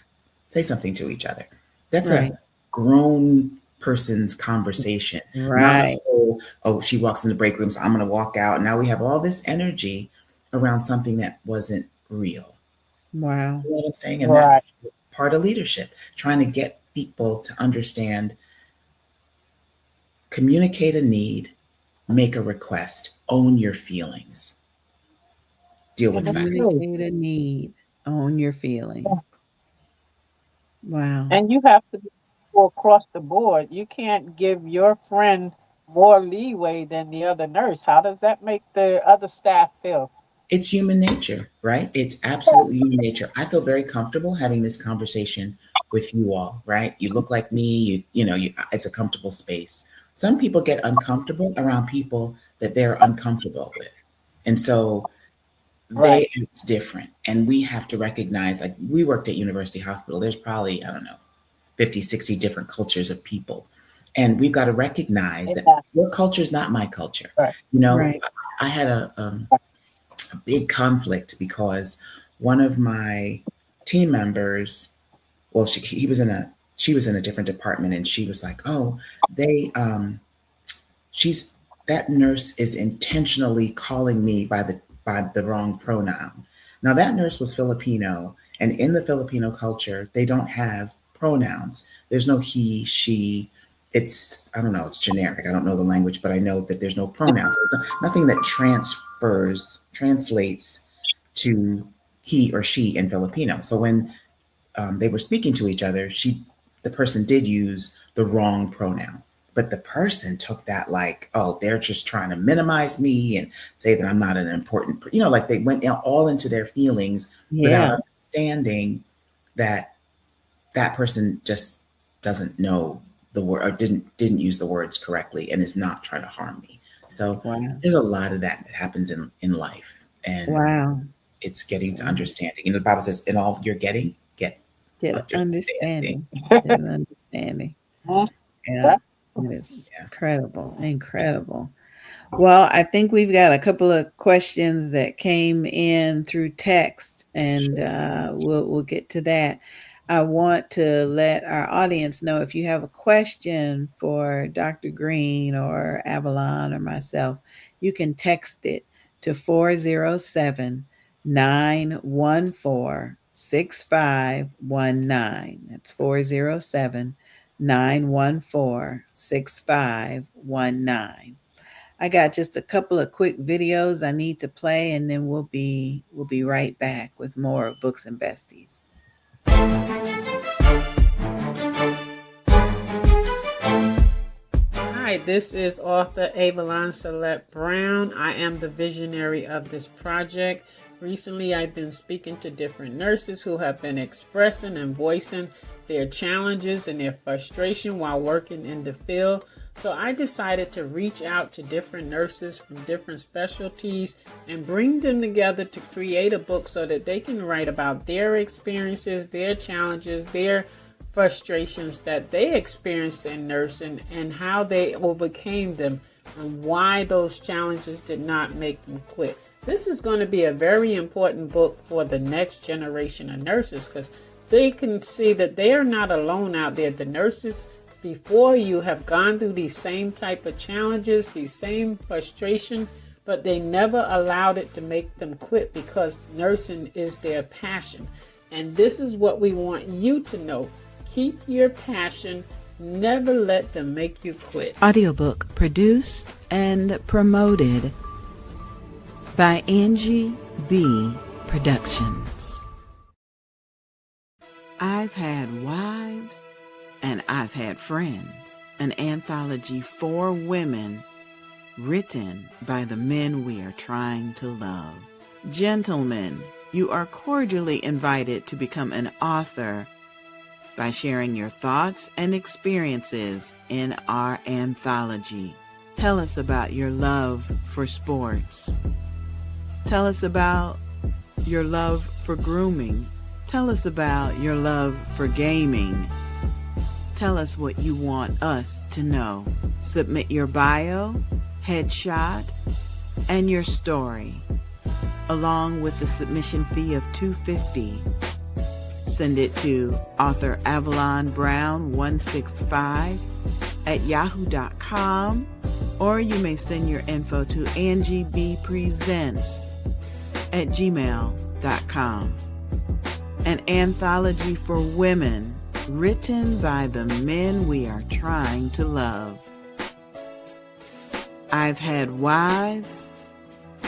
something to each other. That's Right. a grown person's conversation. Not, Right. oh, she walks in the break room, so I'm going to walk out. Now we have all this energy around something that wasn't real. Wow. You know what I'm saying? And Right. that's part of leadership, trying to get people to understand, communicate a need, make a request, own your feelings, deal And with that's facts. true. Communicate a need, own your feelings. Wow. And you have to go across the board. You can't give your friend more leeway than the other nurse. How does that make the other staff feel? It's human nature, right? It's absolutely human nature. I feel very comfortable having this conversation with you all, right? You look like me, it's a comfortable space. Some people get uncomfortable around people that they're uncomfortable with. And so Right. they act different. And we have to recognize, like, we worked at University Hospital. There's probably, I don't know, 50, 60 different cultures of people. And we've got to recognize that Yeah. your culture is not my culture. Right. You know, Right. I had a big conflict because one of my team members, well, she was in a different department, and she was like, oh, they she's that nurse is intentionally calling me by the wrong pronoun. Now that nurse was Filipino, and in the Filipino culture, they don't have pronouns. There's no he, she. It's, I don't know, it's generic. I don't know the language, but I know that there's no pronouns. There's nothing that translates to he or she in Filipino. So when they were speaking to each other, the person did use the wrong pronoun. But the person took that like, oh, they're just trying to minimize me and say that I'm not an important, like they went all into their feelings without Yeah. understanding that that person just doesn't know the word, or didn't use the words correctly, and is not trying to harm me. So Wow. there's a lot of that happens in life, and Wow. it's getting to understanding. The Bible says, in all you're getting, get Get an understanding. understanding. Get an understanding. Mhm. Yeah. That's It is Yeah. incredible. Incredible. Well, I think we've got a couple of questions that came in through text, and we'll get to that. I want to let our audience know, if you have a question for Dr. Green or Avalon or myself, you can text it to 407-914-6519. That's 407-914-6519. I got just a couple of quick videos I need to play, and then we'll be right back with more of Books and Besties. Hi, this is author Avalon Celeste Brown. I am the visionary of this project. Recently, I've been speaking to different nurses who have been expressing and voicing their challenges and their frustration while working in the field. So I decided to reach out to different nurses from different specialties and bring them together to create a book so that they can write about their experiences, their challenges, their frustrations that they experienced in nursing and how they overcame them and why those challenges did not make them quit. This is going to be a very important book for the next generation of nurses, because they can see that they are not alone out there. The nurses before you have gone through these same type of challenges, these same frustration, but they never allowed it to make them quit, because nursing is their passion. And this is what we want you to know. Keep your passion. Never let them make you quit. Audiobook produced and promoted by Angie BEE Productions. I've had wives and I've had friends. An anthology for women, written by the men we are trying to love. Gentlemen, you are cordially invited to become an author by sharing your thoughts and experiences in our anthology. Tell us about your love for sports. Tell us about your love for grooming. Tell us about your love for gaming. Tell us what you want us to know. Submit your bio, headshot, and your story, along with the submission fee of $250. Send it to author Avalon Brown 165 at yahoo.com, or you may send your info to Angie BEE Presents at gmail.com. An anthology for women written by the men we are trying to love. I've had wives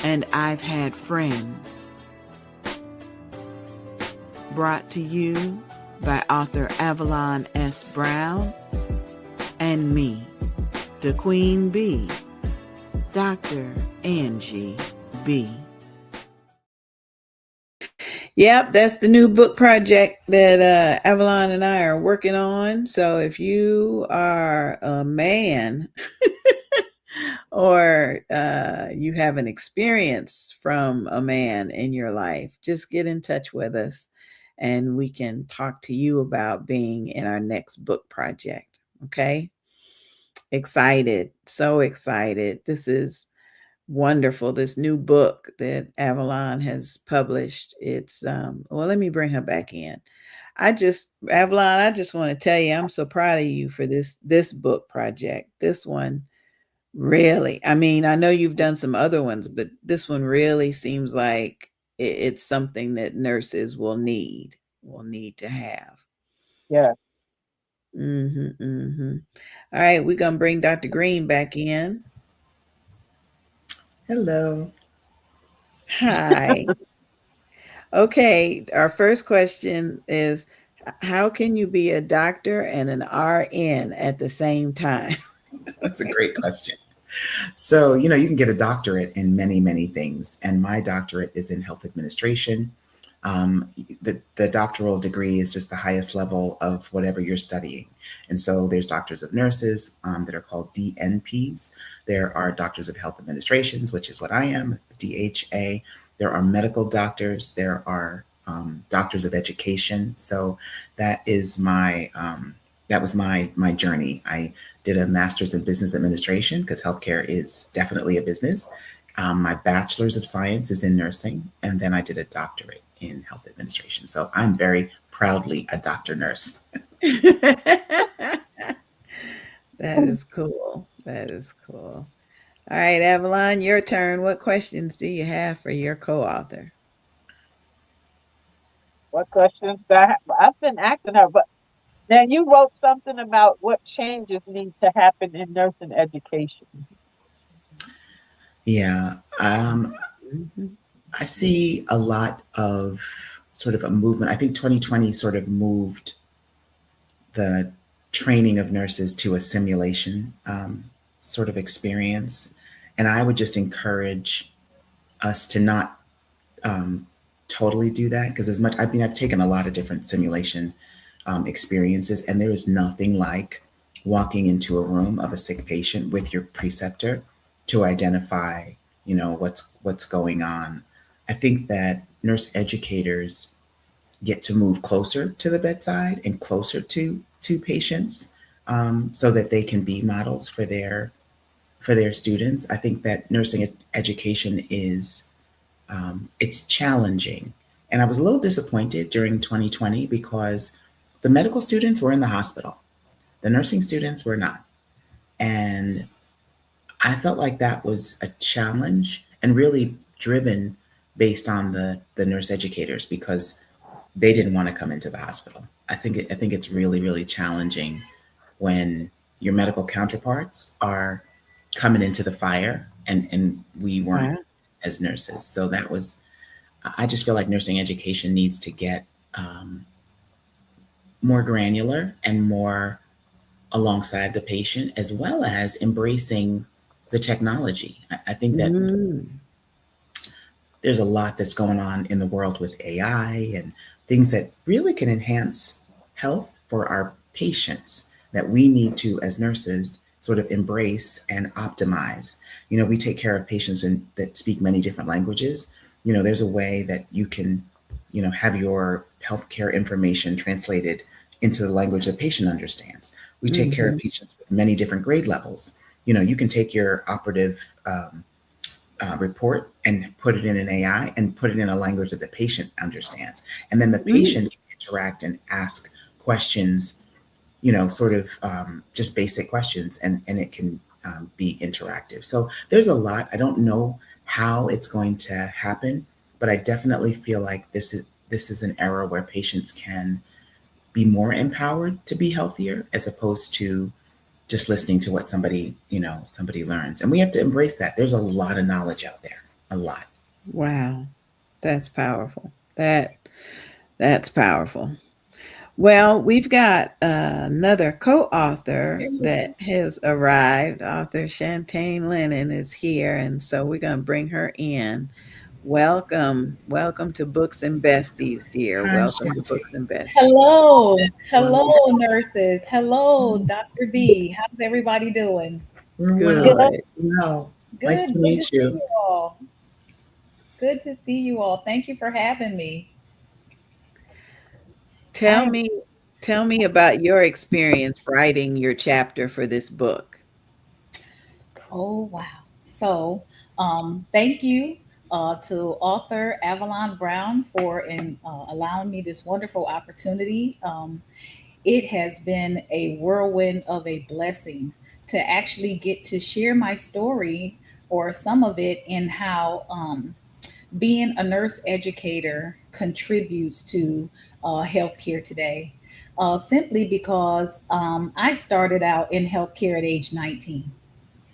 and I've had friends. Brought to you by author Avalon S. Brown and me, the Queen Bee, Dr. Angie BEE. Yep, that's the new book project that Avalon and I are working on. So if you are a man or you have an experience from a man in your life, just get in touch with us and we can talk to you about being in our next book project. Okay? Excited, so excited. This is wonderful. This new book that Avalon has published. It's well, let me bring her back in. Avalon, I just want to tell you, I'm so proud of you for this book project. This one really, I mean, I know you've done some other ones, but this one really seems like it's something that nurses will need to have. Yeah. All right, we're gonna bring Dr. Green back in. Hello. Hi. Okay, our first question is, how can you be a doctor and an RN at the same time? That's a great question. So, you can get a doctorate in many, many things. And my doctorate is in health administration. The doctoral degree is just the highest level of whatever you're studying. And so there's doctors of nurses that are called DNPs. There are doctors of health administrations, which is what I am, DHA. There are medical doctors. There are doctors of education. So that is that was my journey. I did a master's in business administration because healthcare is definitely a business. My bachelor's of science is in nursing, and then I did a doctorate in health administration. So I'm very proudly a doctor nurse. That is cool. That is cool. All right, Avalon, your turn. What questions do you have for your co-author? What questions? I've been asking her, but now you wrote something about what changes need to happen in nursing education. Yeah. Mhm. I see a lot of sort of a movement. I think 2020 sort of moved the training of nurses to a simulation sort of experience. And I would just encourage us to not totally do that, because I've taken a lot of different simulation experiences, and there is nothing like walking into a room of a sick patient with your preceptor to identify, what's going on. I think that nurse educators get to move closer to the bedside and closer to patients, so that they can be models for their students. I think that nursing education is it's challenging. And I was a little disappointed during 2020 because the medical students were in the hospital. The nursing students were not. And I felt like that was a challenge and really driven based on the nurse educators, because they didn't want to come into the hospital. I think it's really, really challenging when your medical counterparts are coming into the fire and we weren't Wow. as nurses. So I just feel like nursing education needs to get more granular and more alongside the patient, as well as embracing the technology. I think that Mm. there's a lot that's going on in the world with AI and things that really can enhance health for our patients that we need to, as nurses, sort of embrace and optimize. We take care of patients that speak many different languages. There's a way that you can, have your healthcare information translated into the language the patient understands. We take care of Mhm. patients with many different grade levels. You can take your operative report and put it in an AI and put it in a language that the patient understands. And then the Mm. patient can interact and ask questions, sort of just basic questions, and it can be interactive. So there's a lot. I don't know how it's going to happen, but I definitely feel like this is an era where patients can be more empowered to be healthier, as opposed to just listening to what somebody learns. And we have to embrace that. There's a lot of knowledge out there, a lot. Wow. That's powerful. That's powerful. Well, we've got another co-author that has arrived. Author Shantae Lennon is here, and so we're going to bring her in. Welcome. Welcome to Books and Besties, dear. Hi, Welcome to Books Shanti. and Besties. Hello, Well, hello, nurses. Hello, Dr. B. How's everybody doing? we're well. Good. Well, nice Good, to good to meet see you. you all. Good to see you all. Thank you for having me. I Tell am, me tell me about your experience writing your chapter for this book. oh wow. So, thank you to author Avalon Brown for allowing me this wonderful opportunity. It has been a whirlwind of a blessing to actually get to share my story or some of it in how being a nurse educator contributes to healthcare today. Simply because I started out in healthcare at age 19.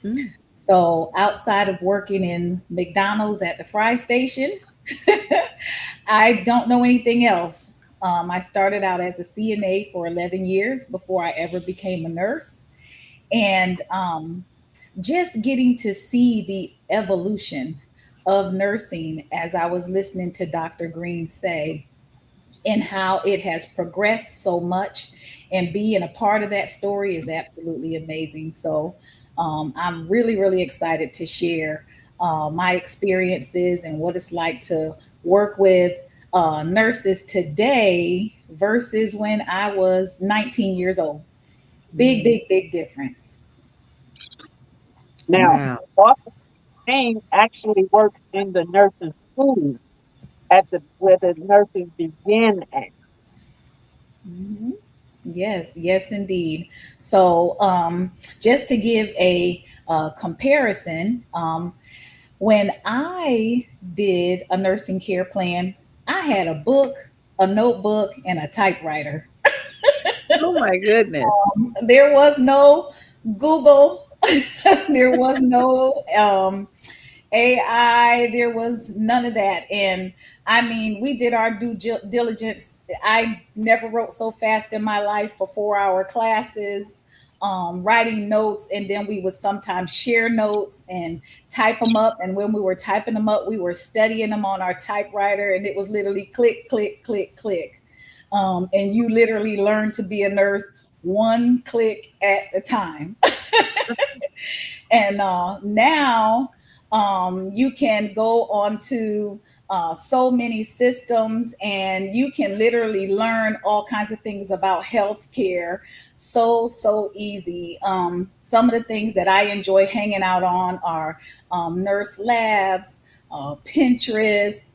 Mm, So outside of working in McDonald's at the fry station, I don't know anything else. I started out as a CNA for 11 years before I ever became a nurse. And just getting to see the evolution of nursing, as I was listening to Dr. Green say, and how it has progressed so much, and being a part of that story is absolutely amazing. So I'm really, really excited to share my experiences and what it's like to work with nurses today versus when I was 19 years old. Big, mm. big, big difference. Now, Wow. Arthur Payne actually works in the nursing school at the where the nursing began at. Mhm. Yes, yes, indeed. So, just to give a comparison, when I did a nursing care plan, I had a book, a notebook, and a typewriter. Oh my goodness. There was no Google, there was no AI, there was none of that. And I mean, we did our diligence. I never wrote so fast in my life for 4-hour classes, writing notes. And then we would sometimes share notes and type them up. And when we were typing them up, we were studying them on our typewriter. And it was literally click, click, click, click. And you literally learn to be a nurse one click at a time. And now you can go on to so many systems, and you can literally learn all kinds of things about healthcare so easy. Some of the things that I enjoy hanging out on are nurse labs, Pinterest.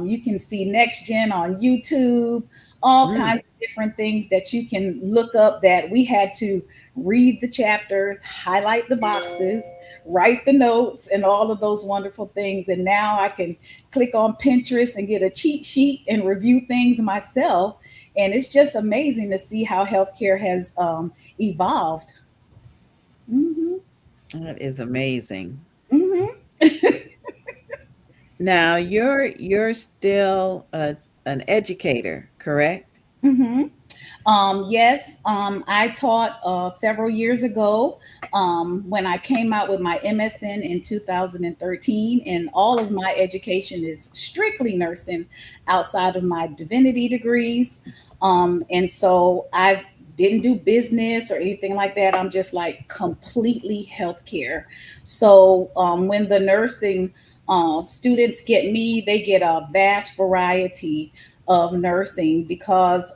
You can see next gen on YouTube, all Mm. kinds of different things that you can look up, that we had to read the chapters, highlight the boxes, write the notes, and all of those wonderful things. And now I can click on Pinterest and get a cheat sheet and review things myself. And it's just amazing to see how healthcare has evolved. Hmm. That is amazing. Hmm. Now you're still an educator, correct? Hmm. Yes, I taught several years ago when I came out with my MSN in 2013, and all of my education is strictly nursing outside of my divinity degrees. And so I didn't do business or anything like that. I'm just like completely healthcare. So when the nursing students get me, they get a vast variety of nursing, because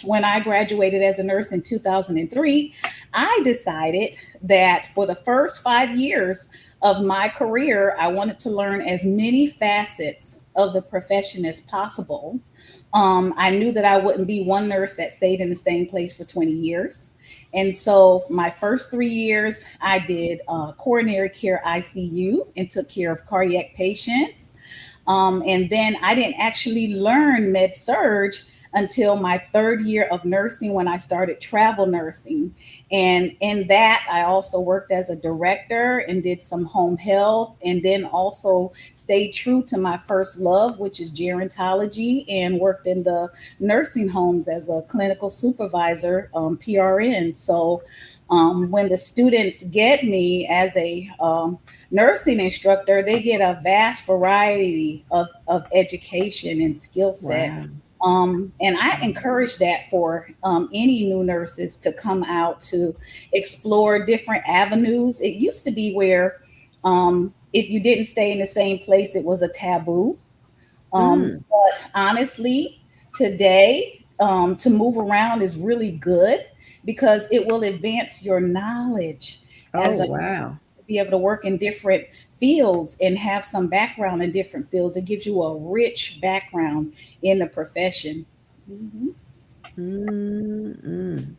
when I graduated as a nurse in 2003, I decided that for the first 5 years of my career, I wanted to learn as many facets of the profession as possible. I knew that I wouldn't be one nurse that stayed in the same place for 20 years. And so my first 3 years, I did coronary care ICU and took care of cardiac patients. And then I didn't actually learn med surge until my third year of nursing when I started travel nursing. And in that, I also worked as a director and did some home health, and then also stayed true to my first love, which is gerontology, and worked in the nursing homes as a clinical supervisor, PRN. So when the students get me as a nursing instructor, they get a vast variety of education and skill set. Wow. And I encourage that for any new nurses to come out to explore different avenues. It used to be where if you didn't stay in the same place, it was a taboo. But honestly, today, to move around is really good because it will advance your knowledge as Oh, a wow. be able to work in different fields and have some background in different fields. It gives you a rich background in the profession. Mhm. Mm-mm.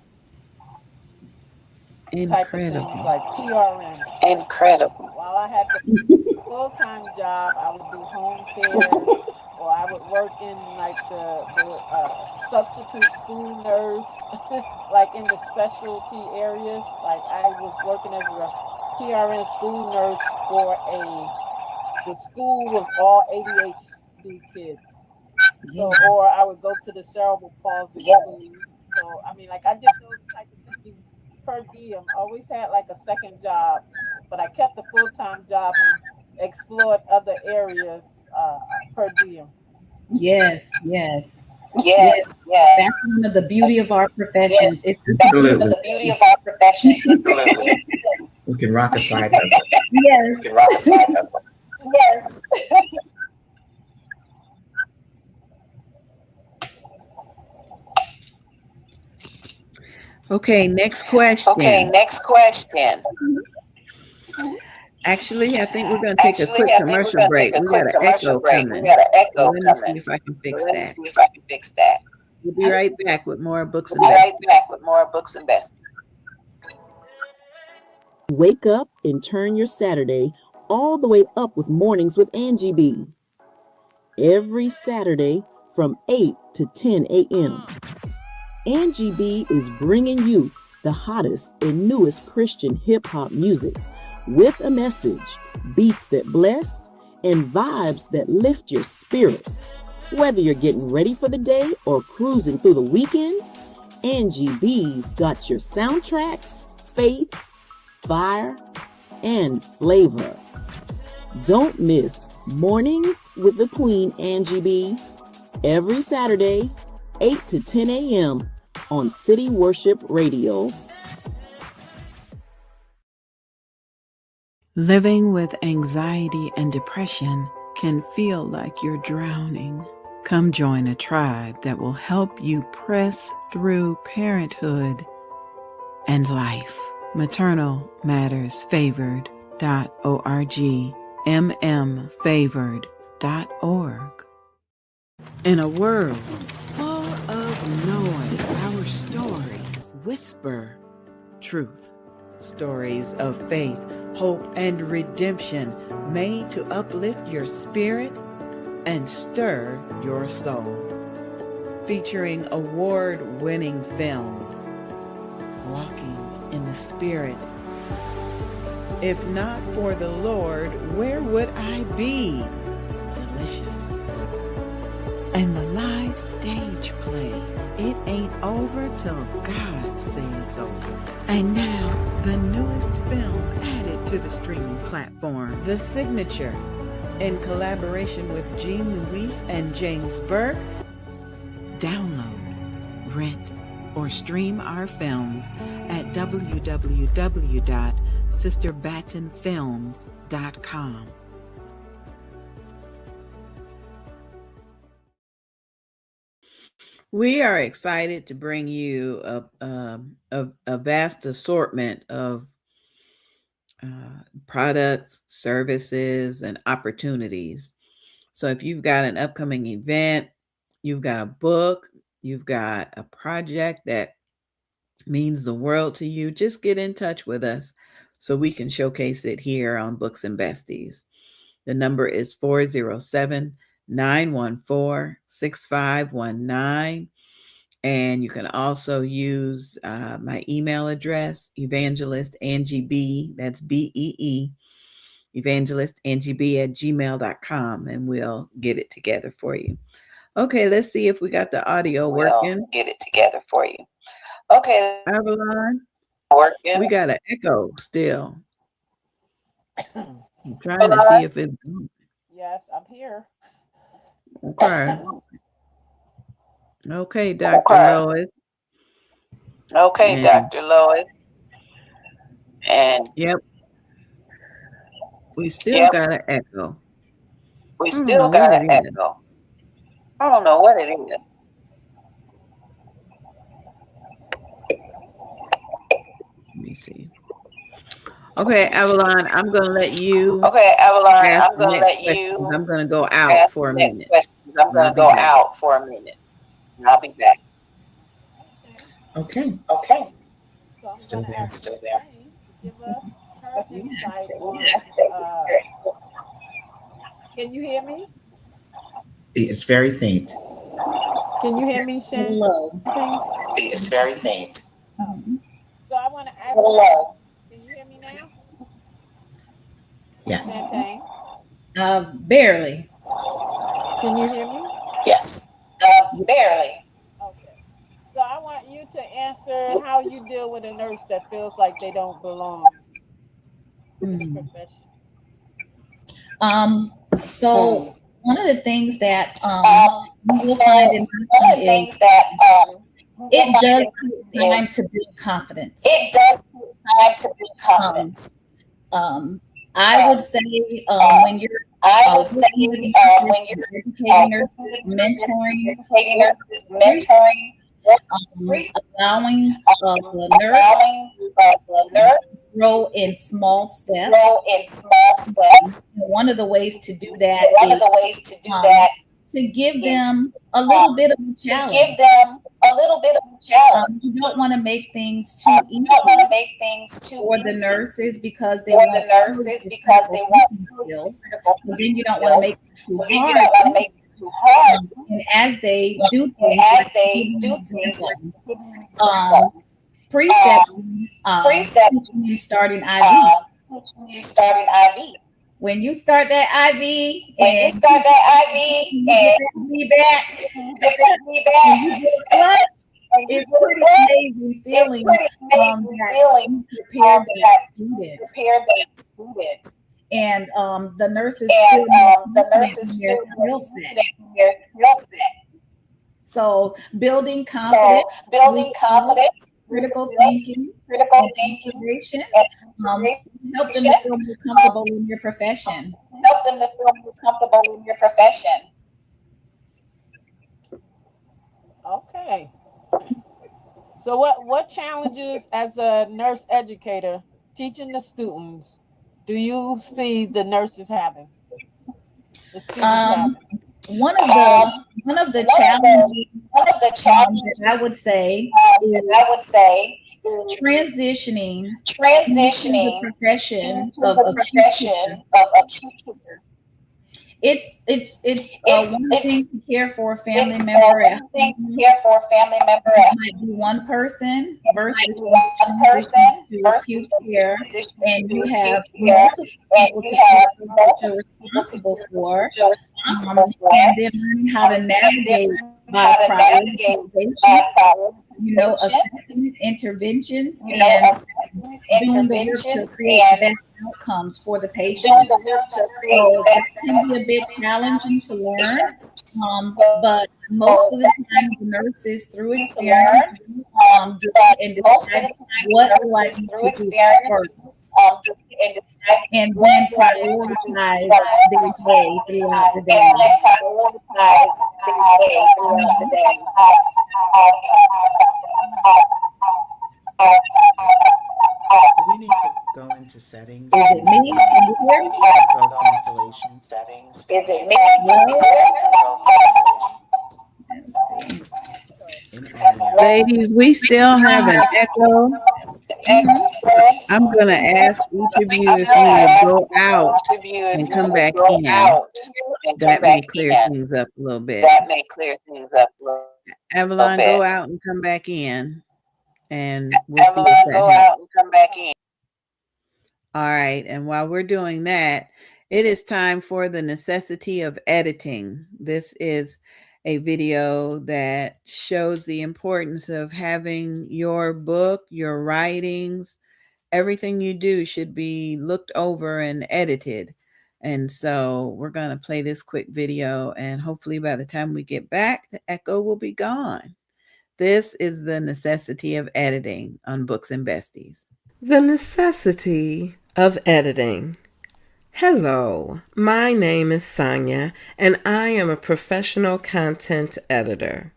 Type of things Incredible. like PRN. Incredible. While I had the full-time job, I would do home care, or I would work in like the substitute school nurse, like in the specialty areas. Like I was working as a PRN school nurse for the school was all ADHD kids. So, or I would go to the cerebral palsy schools. So, I mean, like I did those type of things per diem. Always had like a second job, but I kept the full time job and explored other areas per diem. Yes, yes. Yeah, Yes, yes. that's one of the beauty of our Yes, professions. It's that's one of Absolutely. the beauty of our profession. Absolutely. We can rock a side hustle. yes. Rock a side hustle. Yes. Okay, next question. Okay, next question. Actually, I think we're going to take a quick commercial break. We got an echo coming. We got an echo Let me see coming. if I can fix Let me that. see if I can fix that. We'll be right back with more books and We'll be right besties. back with more books and besties. Wake up and turn your Saturday all the way up with Mornings with Angie BEE. Every Saturday from 8 to 10 a.m. Angie BEE is bringing you the hottest and newest Christian hip-hop music with a message, beats that bless, and vibes that lift your spirit. Whether you're getting ready for the day or cruising through the weekend, Angie BEE's got your soundtrack, faith, fire, and flavor. Don't miss Mornings with the Queen Angie BEE every Saturday, 8 to 10 a.m. on City Worship Radio. Living with anxiety and depression can feel like you're drowning. Come join a tribe that will help you press through parenthood and life. maternalmattersfavored.org, mmfavored.org. In a world full of noise, our stories whisper truth. Stories of faith, hope, and redemption made to uplift your spirit and stir your soul. Featuring award-winning films, Walking in the Spirit. If not for the Lord, where would I be? Delicious. And the live stage play, It Ain't Over Till God Says Over. And now, the newest film added to the streaming platform, The Signature, in collaboration with Jean Louise and James Burke. Download, rent, or stream our films at www.sisterbattenfilms.com. We are excited to bring you a vast assortment of products, services, and opportunities. So if you've got an upcoming event, you've got a book, you've got a project that means the world to you, just get in touch with us so we can showcase it here on Books and Besties. The number is 407-914-6519. And you can also use my email address, Evangelist Angie BEE, that's BEE, Evangelist Angie BEE at gmail.com, and we'll get it together for you. Okay, let's see if we got the audio working. We'll get it together for you. Okay. Avalon, Working. we got an echo still. I'm trying to see if it's... Yes, I'm here. Okay. Okay, Dr. Lois. Okay, And, Dr. Lois. And yep. We still got an echo. We still got an echo. I don't know what it is. Let me see. Okay, Avalon, I'm going to let you. Okay, Avalon, I'm going to let you. I'm going to go out for a minute. I'm going to go out for a minute. And I'll be back. Okay. Okay. So I'm Still gonna there. ask Still there. Jane to give us her insight on. Can you hear me? It's very faint. Can you hear me, Shane? Hello. It's very faint. So I want to ask you. Can you hear me now? Yes. Shantane? Barely. Can you hear me? Yes. Barely. Okay. So I want you to answer how you deal with a nurse that feels like they don't belong to the profession. So one of the things that you will find in nursing is it does take time to build confidence. It does take time to build confidence. I would say when you're educating nurses, mentoring, allowing the nurse to grow in small steps. One of the ways to do that is to give them a little bit of a challenge. You don't want to make things too easy for the nurses because they want skills. But then you don't want to make it too hard. And as they do things, precept starting IV. When you start that IV, and be back, it's pretty amazing feeling that you prepared that student. And the nurses feel their skill set. So building confidence, critical thinking, integration, help them to feel more comfortable in your profession. Okay. So what challenges as a nurse educator teaching the students do you see the nurses having? The students having? One of the challenges that I would say is transitioning the profession of acute care. It's one thing to care for a family member. It might be one person versus one person to acute care, and you have multiple people to care for that you're responsible for, and then learning how to navigate by prioritization, assessment, interventions, and doing the work to create the best outcomes for the patient. So it can be a bit challenging to learn, but most of the time the nurses through experience and decide what do I need to do first, and then prioritize their day throughout the day. Do we need to go into settings? Is it me? Can you hear me? Go cancellation settings. Is it me? In audio. Ladies, we still have an echo. I'm going to ask each of you if you would go out and come back in. That may clear things up a little bit. Avalon, go out and come back in, and we'll see if that helps. All right, and while we're doing that, it is time for the necessity of editing. This is a video that shows the importance of having your book, your writings, everything you do should be looked over and edited. And so we're going to play this quick video, and hopefully by the time we get back, the echo will be gone. This is the necessity of editing on Books and Besties. The necessity of editing. Hello, my name is Sonia, and I am a professional content editor.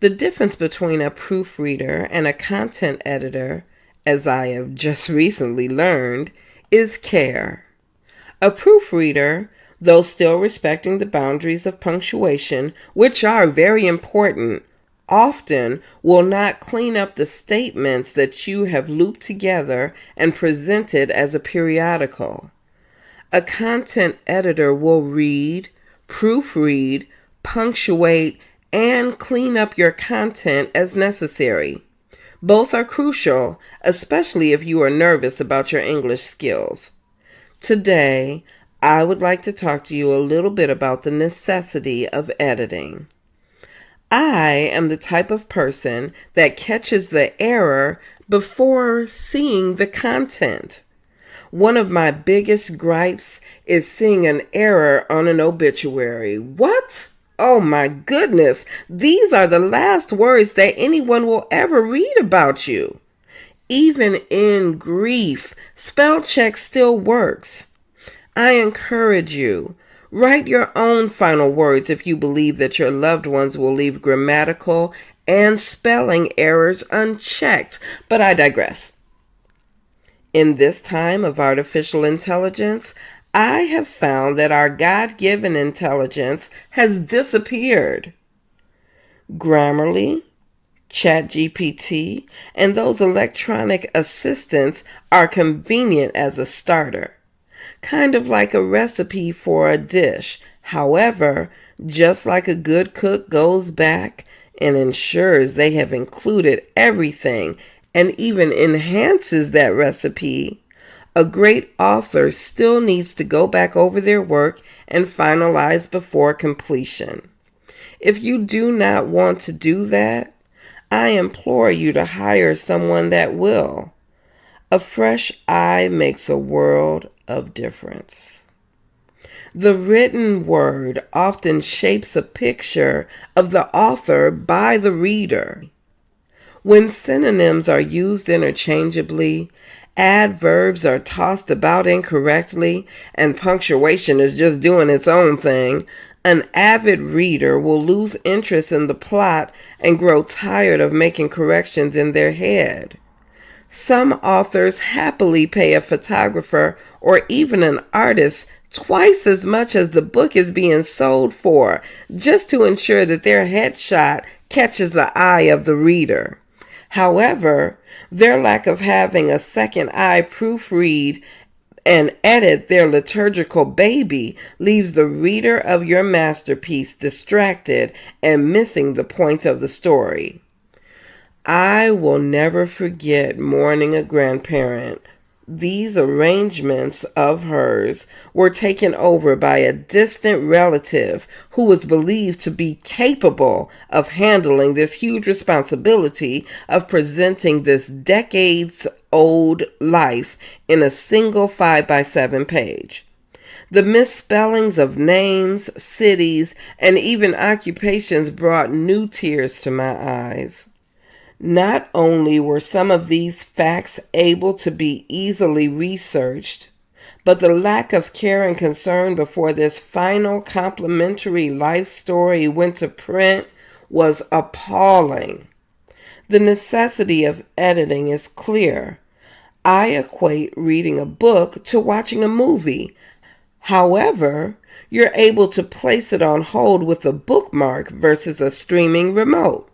The difference between a proofreader and a content editor, as I have just recently learned, is care. A proofreader, though still respecting the boundaries of punctuation, which are very important, often will not clean up the statements that you have looped together and presented as a periodical. A content editor will read, proofread, punctuate, and clean up your content as necessary. Both are crucial, especially if you are nervous about your English skills. Today, I would like to talk to you a little bit about the necessity of editing. I am the type of person that catches the error before seeing the content. One of my biggest gripes is seeing an error on an obituary. What? Oh my goodness, these are the last words that anyone will ever read about you. Even in grief, spell check still works. I encourage you, write your own final words if you believe that your loved ones will leave grammatical and spelling errors unchecked, but I digress. In this time of artificial intelligence, I have found that our God-given intelligence has disappeared. Grammarly, ChatGPT, and those electronic assistants are convenient as a starter, kind of like a recipe for a dish. However, just like a good cook goes back and ensures they have included everything and even enhances that recipe, a great author still needs to go back over their work and finalize before completion. If you do not want to do that, I implore you to hire someone that will. A fresh eye makes a world of difference. The written word often shapes a picture of the author by the reader. When synonyms are used interchangeably, adverbs are tossed about incorrectly, and punctuation is just doing its own thing, an avid reader will lose interest in the plot and grow tired of making corrections in their head. Some authors happily pay a photographer or even an artist twice as much as the book is being sold for, just to ensure that their headshot catches the eye of the reader. However, their lack of having a second eye proofread and edit their liturgical baby leaves the reader of your masterpiece distracted and missing the point of the story. I will never forget mourning a grandparent. These arrangements of hers were taken over by a distant relative who was believed to be capable of handling this huge responsibility of presenting this decades-old life in a single 5x7 page. The misspellings of names, cities, and even occupations brought new tears to my eyes. Not only were some of these facts able to be easily researched, but the lack of care and concern before this final complimentary life story went to print was appalling. The necessity of editing is clear. I equate reading a book to watching a movie. However, you're able to place it on hold with a bookmark versus a streaming remote.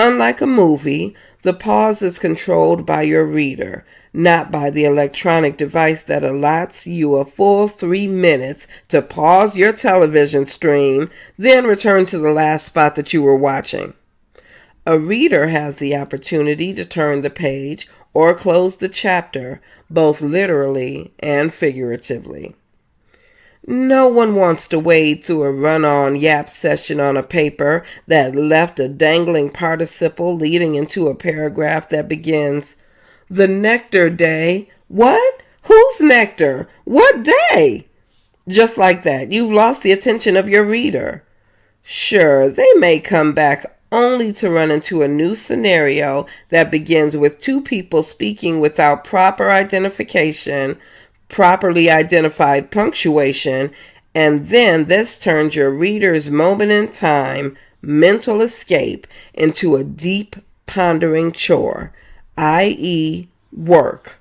Unlike a movie, the pause is controlled by your reader, not by the electronic device that allots you a full 3 minutes to pause your television stream, then return to the last spot that you were watching. A reader has the opportunity to turn the page or close the chapter, both literally and figuratively. No one wants to wade through a run-on yap session on a paper that left a dangling participle leading into a paragraph that begins, "The nectar day." What? Whose nectar? What day? Just like that, you've lost the attention of your reader. Sure, they may come back only to run into a new scenario that begins with two people speaking without proper identification, properly identified punctuation, and then this turns your reader's moment in time mental escape into a deep pondering chore, i.e., work.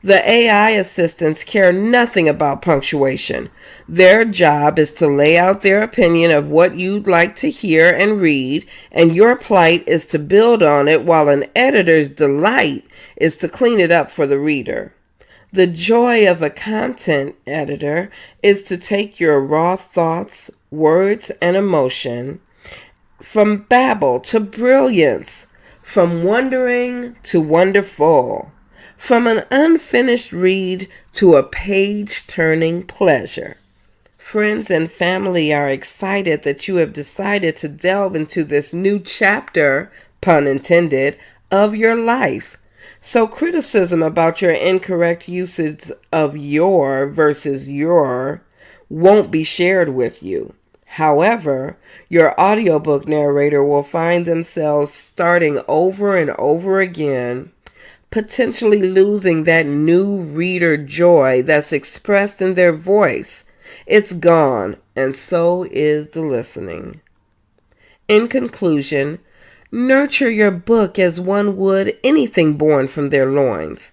The AI assistants care nothing about punctuation. Their job is to lay out their opinion of what you'd like to hear and read, and your plight is to build on it while an editor's delight is to clean it up for the reader. The joy of a content editor is to take your raw thoughts, words, and emotion from babble to brilliance, from wondering to wonderful, from an unfinished read to a page-turning pleasure. Friends and family are excited that you have decided to delve into this new chapter, pun intended, of your life. So criticism about your incorrect usage of your versus your won't be shared with you. However, your audiobook narrator will find themselves starting over and over again, potentially losing that new reader joy that's expressed in their voice. It's gone, and so is the listening. In conclusion, nurture your book as one would anything born from their loins.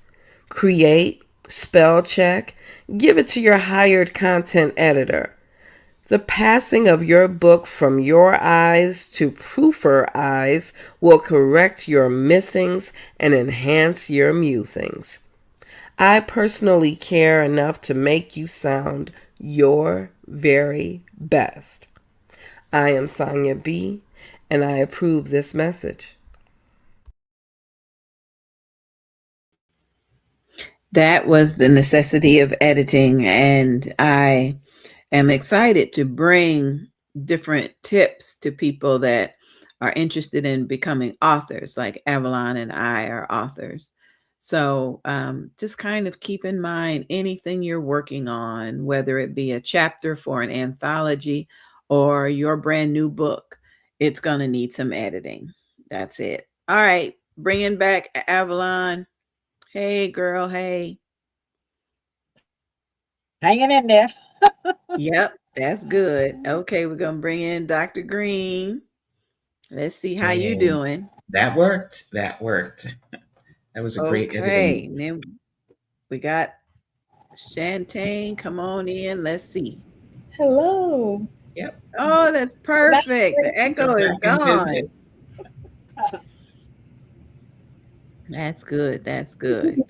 Create, spell check, give it to your hired content editor. The passing of your book from your eyes to proofer eyes will correct your missings and enhance your musings. I personally care enough to make you sound your very best. I am Angie BEE, and I approve this message. That was the necessity of editing, and I am excited to bring different tips to people that are interested in becoming authors, like Avalon and I are authors. So just kind of keep in mind anything you're working on, whether it be a chapter for an anthology or your brand new book, it's going to need some editing. That's it. All right, bringing back Avalon. Hey, girl. Hey. Hanging in there. Yep, that's good. Okay, we're going to bring in Dr. Green. Let's see how you Hey, doing. that worked. That worked. That was a great Okay, editing. and then we got Shantae. Come on in. Let's see. Hello. Yep. Oh, that's perfect. The Go echo is back in gone. business. That's good. That's good.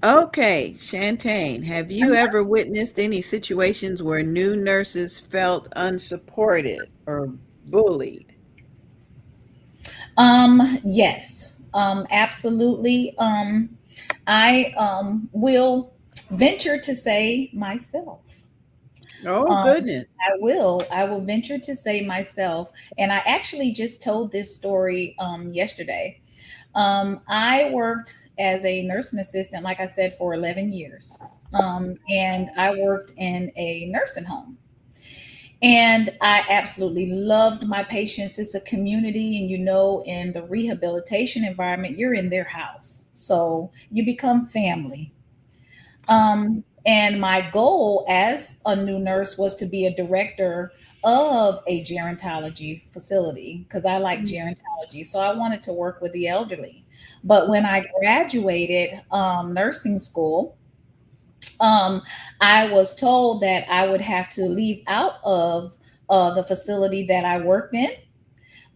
Okay, Shantae, have you ever witnessed any situations where new nurses felt unsupported or bullied? Yes, absolutely. I will venture to say myself. Oh, Um, goodness. I will venture to say myself. And I actually just told this story yesterday. I worked as a nursing assistant, like I said, for 11 years. And I worked in a nursing home. And I absolutely loved my patients. It's a community, and in the rehabilitation environment, you're in their house. So you become family. And my goal as a new nurse was to be a director of a gerontology facility because I like gerontology. So I wanted to work with the elderly. But when I graduated nursing school, I was told that I would have to leave out of the facility that I worked in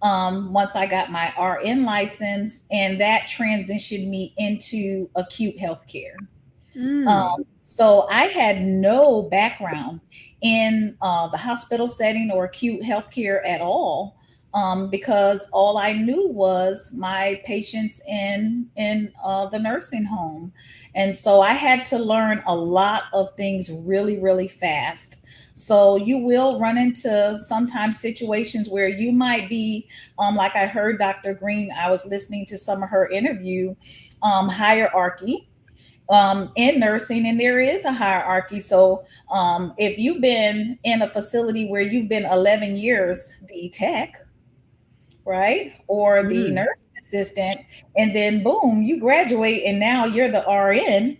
once I got my RN license, and that transitioned me into acute healthcare. So I had no background in the hospital setting or acute healthcare at all, because all I knew was my patients in the nursing home, and so I had to learn a lot of things really, really fast. So you will run into sometimes situations where you might be, like I heard Dr. Green, I was listening to some of her interview, hierarchy in nursing, and there is a hierarchy. So if you've been in a facility where you've been 11 years, the tech, right, or the nursing assistant, and then boom, you graduate and now you're the RN,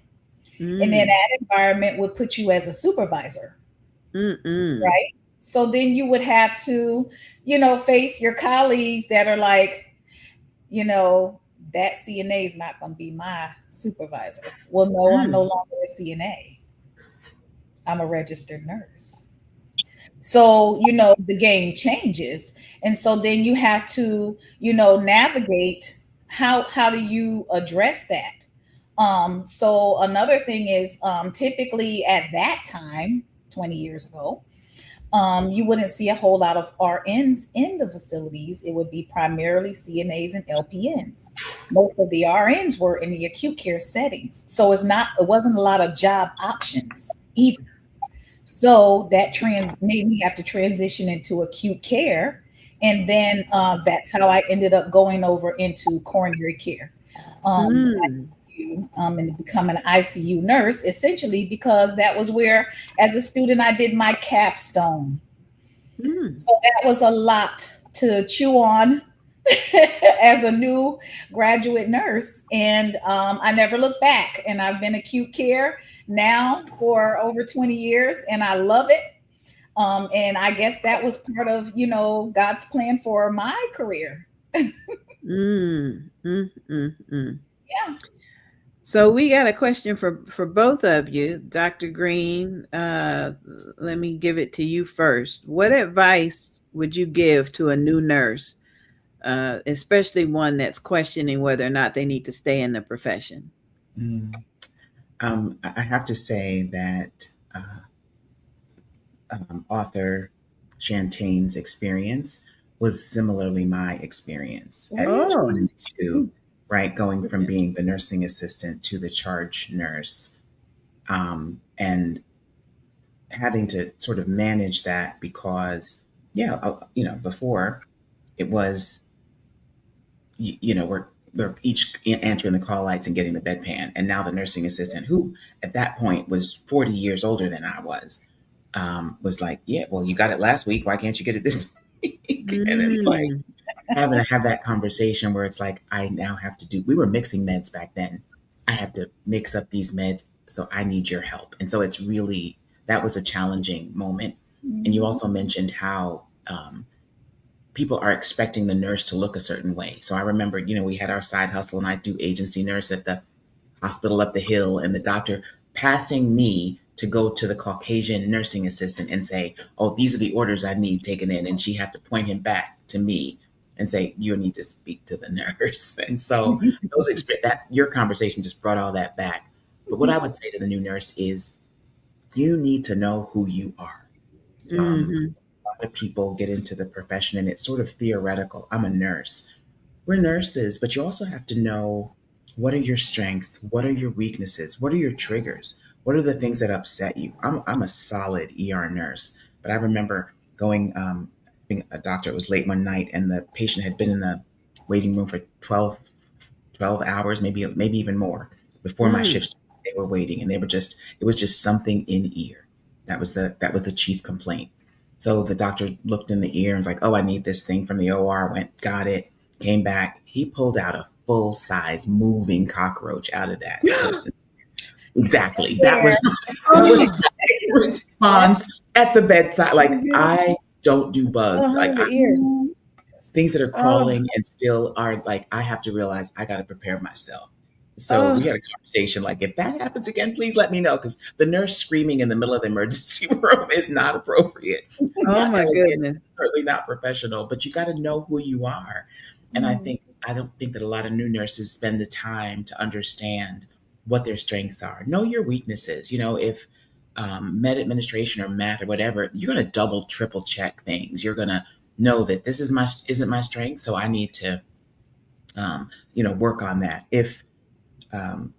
and then that environment would put you as a supervisor, right? So then you would have to, face your colleagues that are like, that CNA is not going to be my supervisor. Well, no, I'm no longer a CNA. I'm a registered nurse. So, the game changes. And so then you have to, navigate how do you address that? So another thing is typically at that time, 20 years ago, you wouldn't see a whole lot of RNs in the facilities. It would be primarily CNAs and LPNs. Most of the RNs were in the acute care settings. So it wasn't a lot of job options either. So that made me have to transition into acute care. And then that's how I ended up going over into coronary care. And become an ICU nurse, essentially because that was where, as a student, I did my capstone. So that was a lot to chew on as a new graduate nurse. And I never looked back. And I've been acute care now for over 20 years, and I love it. And I guess that was part of, God's plan for my career. Yeah. So we got a question for both of you. Dr. Green, let me give it to you first. What advice would you give to a new nurse, especially one that's questioning whether or not they need to stay in the profession? I have to say that author Shantane's experience was similarly my experience at 22. Right, going from being the nursing assistant to the charge nurse, and having to sort of manage that because, before it was, we're each answering the call lights and getting the bedpan, and now the nursing assistant, who at that point was 40 years older than I was like, yeah, well, you got it last week, why can't you get it this week? And it's like, having to have that conversation where it's like, I now have to we were mixing meds back then. I have to mix up these meds, so I need your help. And so it's really, that was a challenging moment. And you also mentioned how people are expecting the nurse to look a certain way. So I remember, we had our side hustle, and I do agency nurse at the hospital up the hill, and the doctor passing me to go to the Caucasian nursing assistant and say, oh, these are the orders I need taken in. And she had to point him back to me and say, you need to speak to the nurse. And so your conversation just brought all that back. But what I would say to the new nurse is, you need to know who you are. A lot of people get into the profession and it's sort of theoretical. I'm a nurse. We're nurses, but you also have to know, what are your strengths? What are your weaknesses? What are your triggers? What are the things that upset you? I'm a solid ER nurse, but I remember going, being a doctor, it was late one night, and the patient had been in the waiting room for 12 hours, maybe even more before my shift. They were waiting, and it was just something in ear. That was the chief complaint. So the doctor looked in the ear and was like, oh, I need this thing from the OR. Went, got it, came back. He pulled out a full size moving cockroach out of that person. Exactly. That was response at the bedside. Like, I don't do bugs. Things that are crawling and still are like, I have to realize I got to prepare myself. So we Oh, had a conversation like, if that happens again, please let me know, because the nurse screaming in the middle of the emergency room is not appropriate, oh not my elegant, goodness. certainly not professional. But you got to know who you are, and I don't think that a lot of new nurses spend the time to understand what their strengths are. Know your weaknesses. If med administration or math or whatever, you're going to double, triple check things. You're going to know that this isn't my strength, so I need to work on that. If um,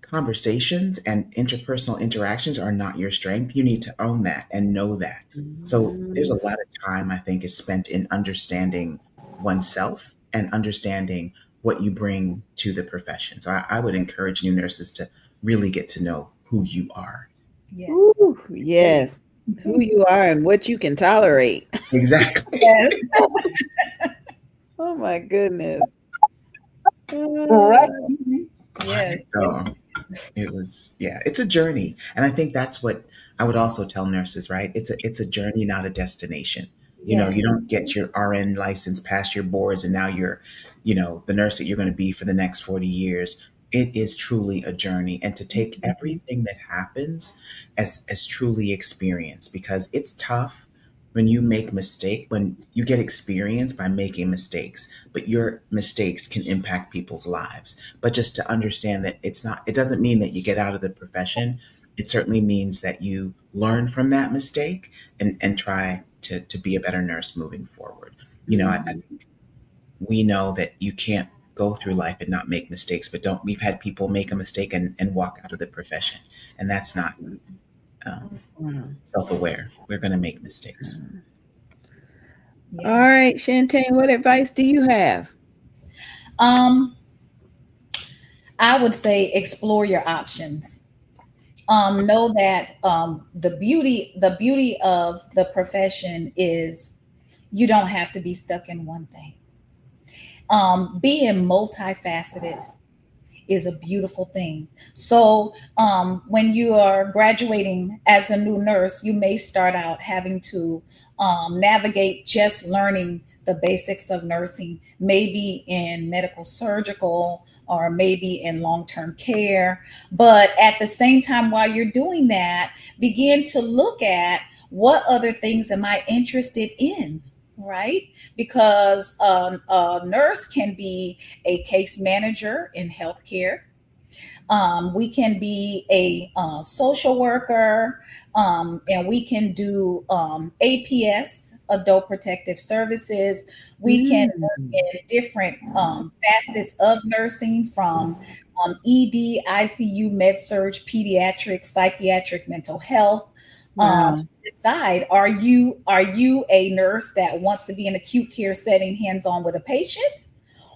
conversations and interpersonal interactions are not your strength, you need to own that and know that. So there's a lot of time, I think, is spent in understanding oneself and understanding what you bring to the profession. So I would encourage new nurses to really get to know who you are. Yes. Ooh, yes. Who you are and what you can tolerate. Exactly. Yes. Oh my goodness. Right. Yes. So it was, yeah, it's a journey. And I think that's what I would also tell nurses, right? It's a journey, not a destination. Yes. You don't get your RN license, pass your boards, and now you're, the nurse that you're going to be for the next 40 years. It is truly a journey, and to take everything that happens as truly experience, because it's tough when you make mistake, when you get experience by making mistakes, but your mistakes can impact people's lives. But just to understand that it doesn't mean that you get out of the profession. It certainly means that you learn from that mistake and try to be a better nurse moving forward. I think we know that you can't go through life and not make mistakes, but we've had people make a mistake and walk out of the profession. And that's not Wow. self-aware. We're going to make mistakes. All right, Shantae, what advice do you have? Um, I would say explore your options. Know that the beauty of the profession is you don't have to be stuck in one thing. Being multifaceted is a beautiful thing. So, when you are graduating as a new nurse, you may start out having to navigate just learning the basics of nursing, maybe in medical surgical or maybe in long term care. But at the same time, while you're doing that, begin to look at what other things am I interested in? Right? Because a nurse can be a case manager in healthcare. We can be a social worker, and we can do APS, Adult Protective Services. We can work Mm. in different facets of nursing from ED, ICU, med surge, pediatric, psychiatric, mental health. Wow. Decide, are you a nurse that wants to be in acute care setting hands on with a patient,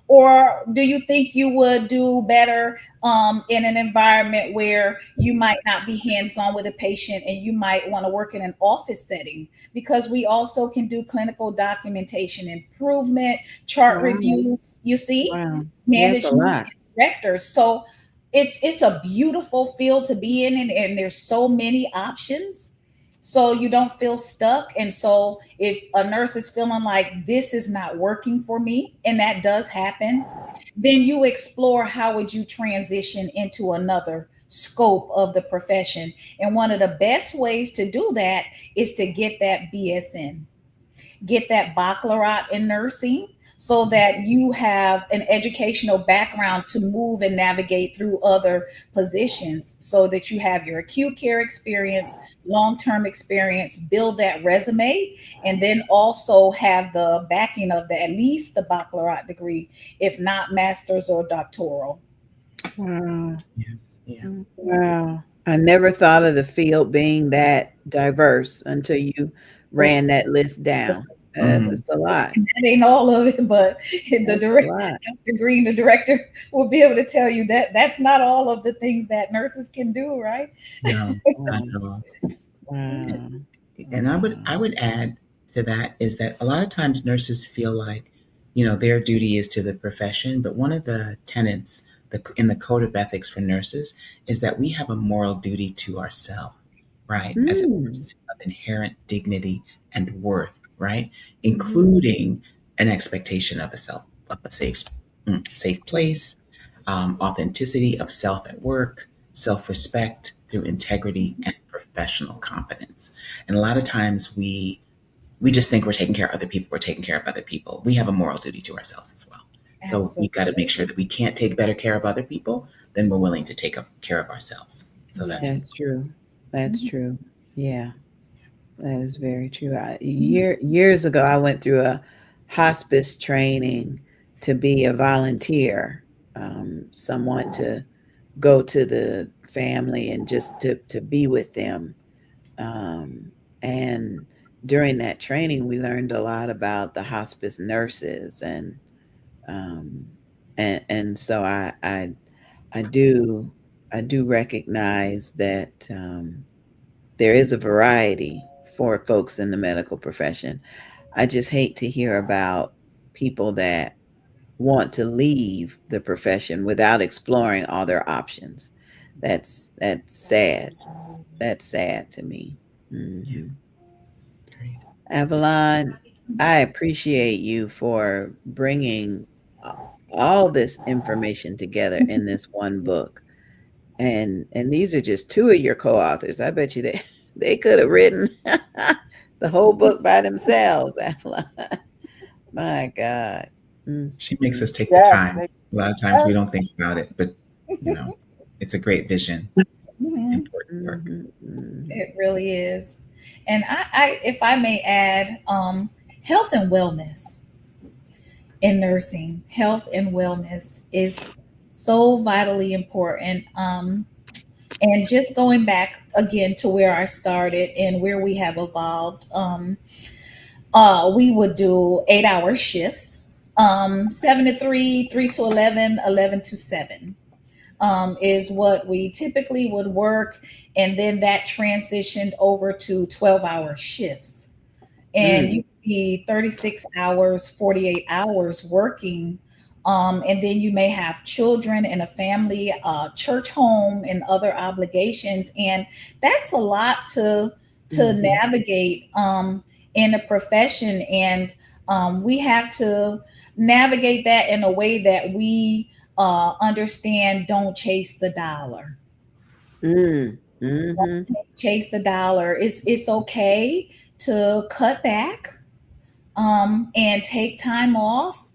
or do you think you would do better in an environment where you might not be hands on with a patient and you might want to work in an office setting? Because we also can do clinical documentation improvement, chart Wow. reviews, you see, Wow. That's a management lot. and directors. So it's a beautiful field to be in, and there's so many options, so you don't feel stuck. And so if a nurse is feeling like this is not working for me, and that does happen, then you explore how would you transition into another scope of the profession. And one of the best ways to do that is to get that BSN, get that baccalaureate in nursing, so that you have an educational background to move and navigate through other positions, so that you have your acute care experience, long-term experience, build that resume, and then also have the backing of at least the baccalaureate degree, if not master's or doctoral. Wow. Yeah. Yeah. Wow. I never thought of the field being that diverse until you It's, ran that list down. Mhm. That's a lot. that ain't all of it, but the That's a direct, lot. Dr. Green, the director, will be able to tell you that that's not all of the things that nurses can do, right? No, not Wow. at all. Wow. And I would add to that is that a lot of times nurses feel like, their duty is to the profession, but one of the tenets in the code of ethics for nurses is that we have a moral duty to ourselves, right? As a Mm. person of inherent dignity and worth, right? Mhm. Including an expectation of a safe place, authenticity of self at work, self-respect through integrity and professional competence. And a lot of times we just think we're taking care of other people. We're taking care of other people. We have a moral duty to ourselves as well. So we've got to make sure that we can't take better care of other people than we're willing to take care of ourselves. So that's true. That's true. Yeah, that is very true. Years ago, I went through a hospice training to be a volunteer, someone to go to the family and just to be with them. And during that training, we learned a lot about the hospice nurses, and so I do recognize that there is a variety for folks in the medical profession. I just hate to hear about people that want to leave the profession without exploring all their options. That's sad. That's sad to me. Mm-hmm. Avalon, I appreciate you for bringing all this information together in this one book. And these are just two of your co-authors. I bet you they could have written the whole book by themselves, Avalon. My God. She makes us take the time. A lot of times we don't think about it, but it's a great vision. Important work. It really is. And I if I may add, health and wellness in nursing, health and wellness is so vitally important. And just going back again to where I started and where we have evolved, we would do 8-hour shifts, 7 to 3, 3 to 11, 11 to 7. Is what we typically would work. And then that transitioned over to 12-hour shifts. And you could be 36 hours, 48 hours working. And then you may have children and a family, church home and other obligations. And that's a lot to navigate in a profession. And we have to navigate that in a way that we understand, don't chase the dollar. Don't chase the dollar. It's okay to cut back and take time off,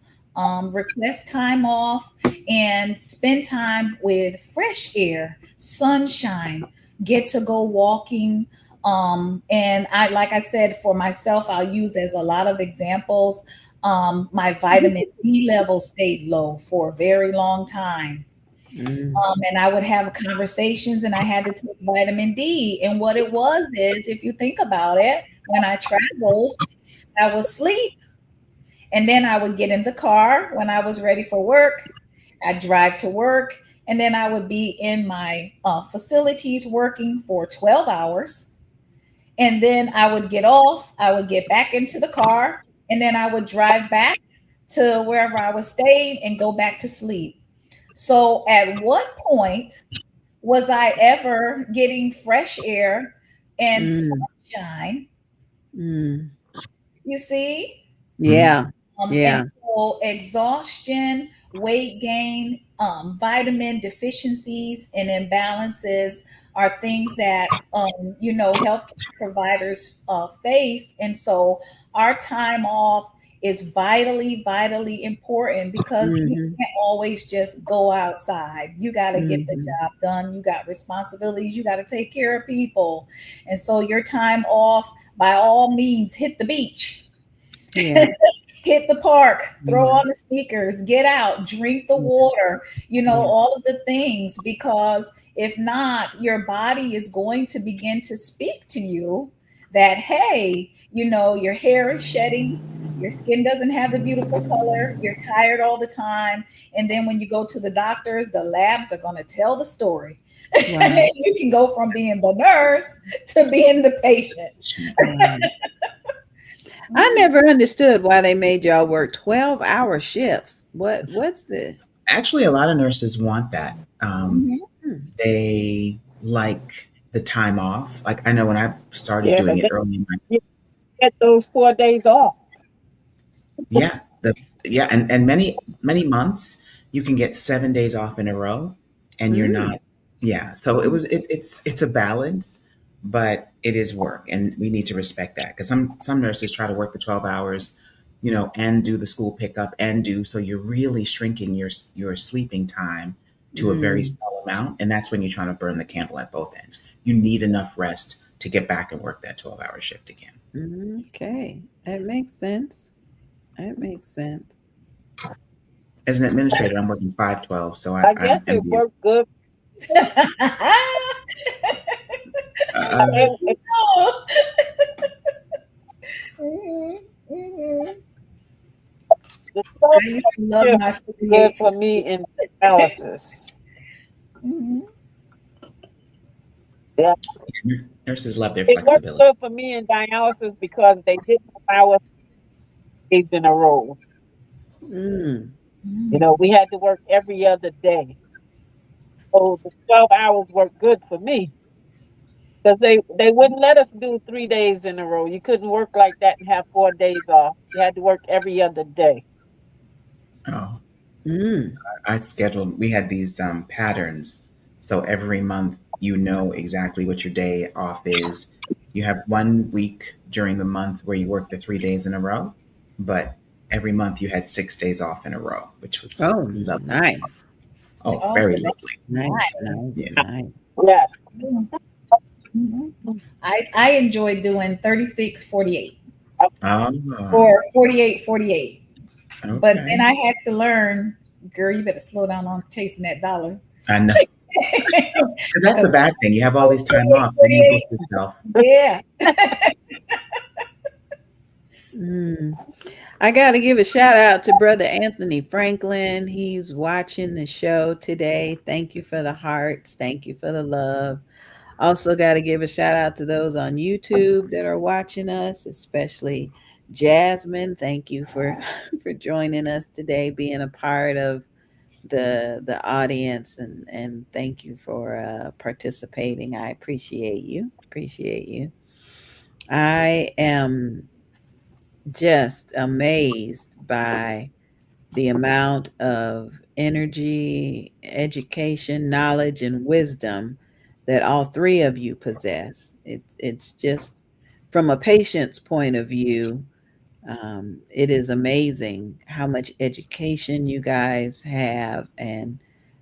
request time off, and spend time with fresh air, sunshine, get to go walking. And like I said, for myself, I'll use as a lot of examples. My vitamin D level stayed low for a very long time. And I would have conversations and I had to take vitamin D. And what it was is, if you think about it, when I traveled, I would sleep. And then I would get in the car when I was ready for work. I'd drive to work. And then I would be in my facilities working for 12 hours. And then I would get off. I would get back into the car. And then I would drive back to wherever I was staying and go back to sleep. So at what point was I ever getting fresh air and sunshine? You see? Yeah. And so exhaustion, weight gain, vitamin deficiencies and imbalances are things that, healthcare providers face. And so our time off is vitally, vitally important because you can't always just go outside. You got to get the job done. You got responsibilities. You got to take care of people. And so your time off, by all means, hit the beach. Yeah. Hit the park, throw on the sneakers, get out, drink the water, all of the things, because if not, your body is going to begin to speak to you that, hey, your hair is shedding, your skin doesn't have the beautiful color, you're tired all the time. And then when you go to the doctors, the labs are going to tell the story. Wow. You can go from being the nurse to being the patient. Wow. I never understood why they made y'all work 12-hour shifts. What's the... Actually, a lot of nurses want that. They like the time off. Like, I know when I started doing it early in my... Get those 4 days off. And many months you can get 7 days off in a row, and you're not. Yeah. So it's a balance, but it is work, and we need to respect that, because some nurses try to work the 12 hours, and do the school pickup and do so you're really shrinking your sleeping time to a very small amount, and that's when you're trying to burn the candle at both ends. You need enough rest to get back and work that 12-hour shift again. Okay, that makes sense. That makes sense. As an administrator, I'm working 512, so I I'm guess it envious. worked good. Uh, It the I used to love shift my was good 48. for me in dialysis. Yeah, Nurses love their it worked flexibility. good for me in dialysis because they didn't allow us days in a row. Mm. We had to work every other day. So the 12 hours worked good for me because they wouldn't let us do 3 days in a row. You couldn't work like that and have 4 days off. You had to work every other day. Oh, Mm. we had these patterns. So every month, exactly what your day off is. You have 1 week during the month where you work the 3 days in a row, but every month you had 6 days off in a row, which was Oh, lovely. nice. Oh, Oh, very that's lovely. Nice, nice. nice, Yeah. nice. Yes. Mhm. I enjoy doing 36, 48 Oh, or 48, 48. But okay. then I had to learn, girl, you better slow down on chasing that dollar. I know. Because that's the Because bad thing. You have all these time 48, off, then you book 48, yourself. yeah. Mm. I got to give a shout out to Brother Anthony Franklin. He's watching the show today. Thank you for the hearts. Thank you for the love. Also, got to give a shout out to those on YouTube that are watching us, especially Jasmine. Thank you for for joining us today, being a part of the audience, and thank you for participating. I appreciate you. Appreciate you. I am just amazed by the amount of energy, education, knowledge, and wisdom that all three of you possess. It's just from a patient's point of view, it is amazing how much education you guys have and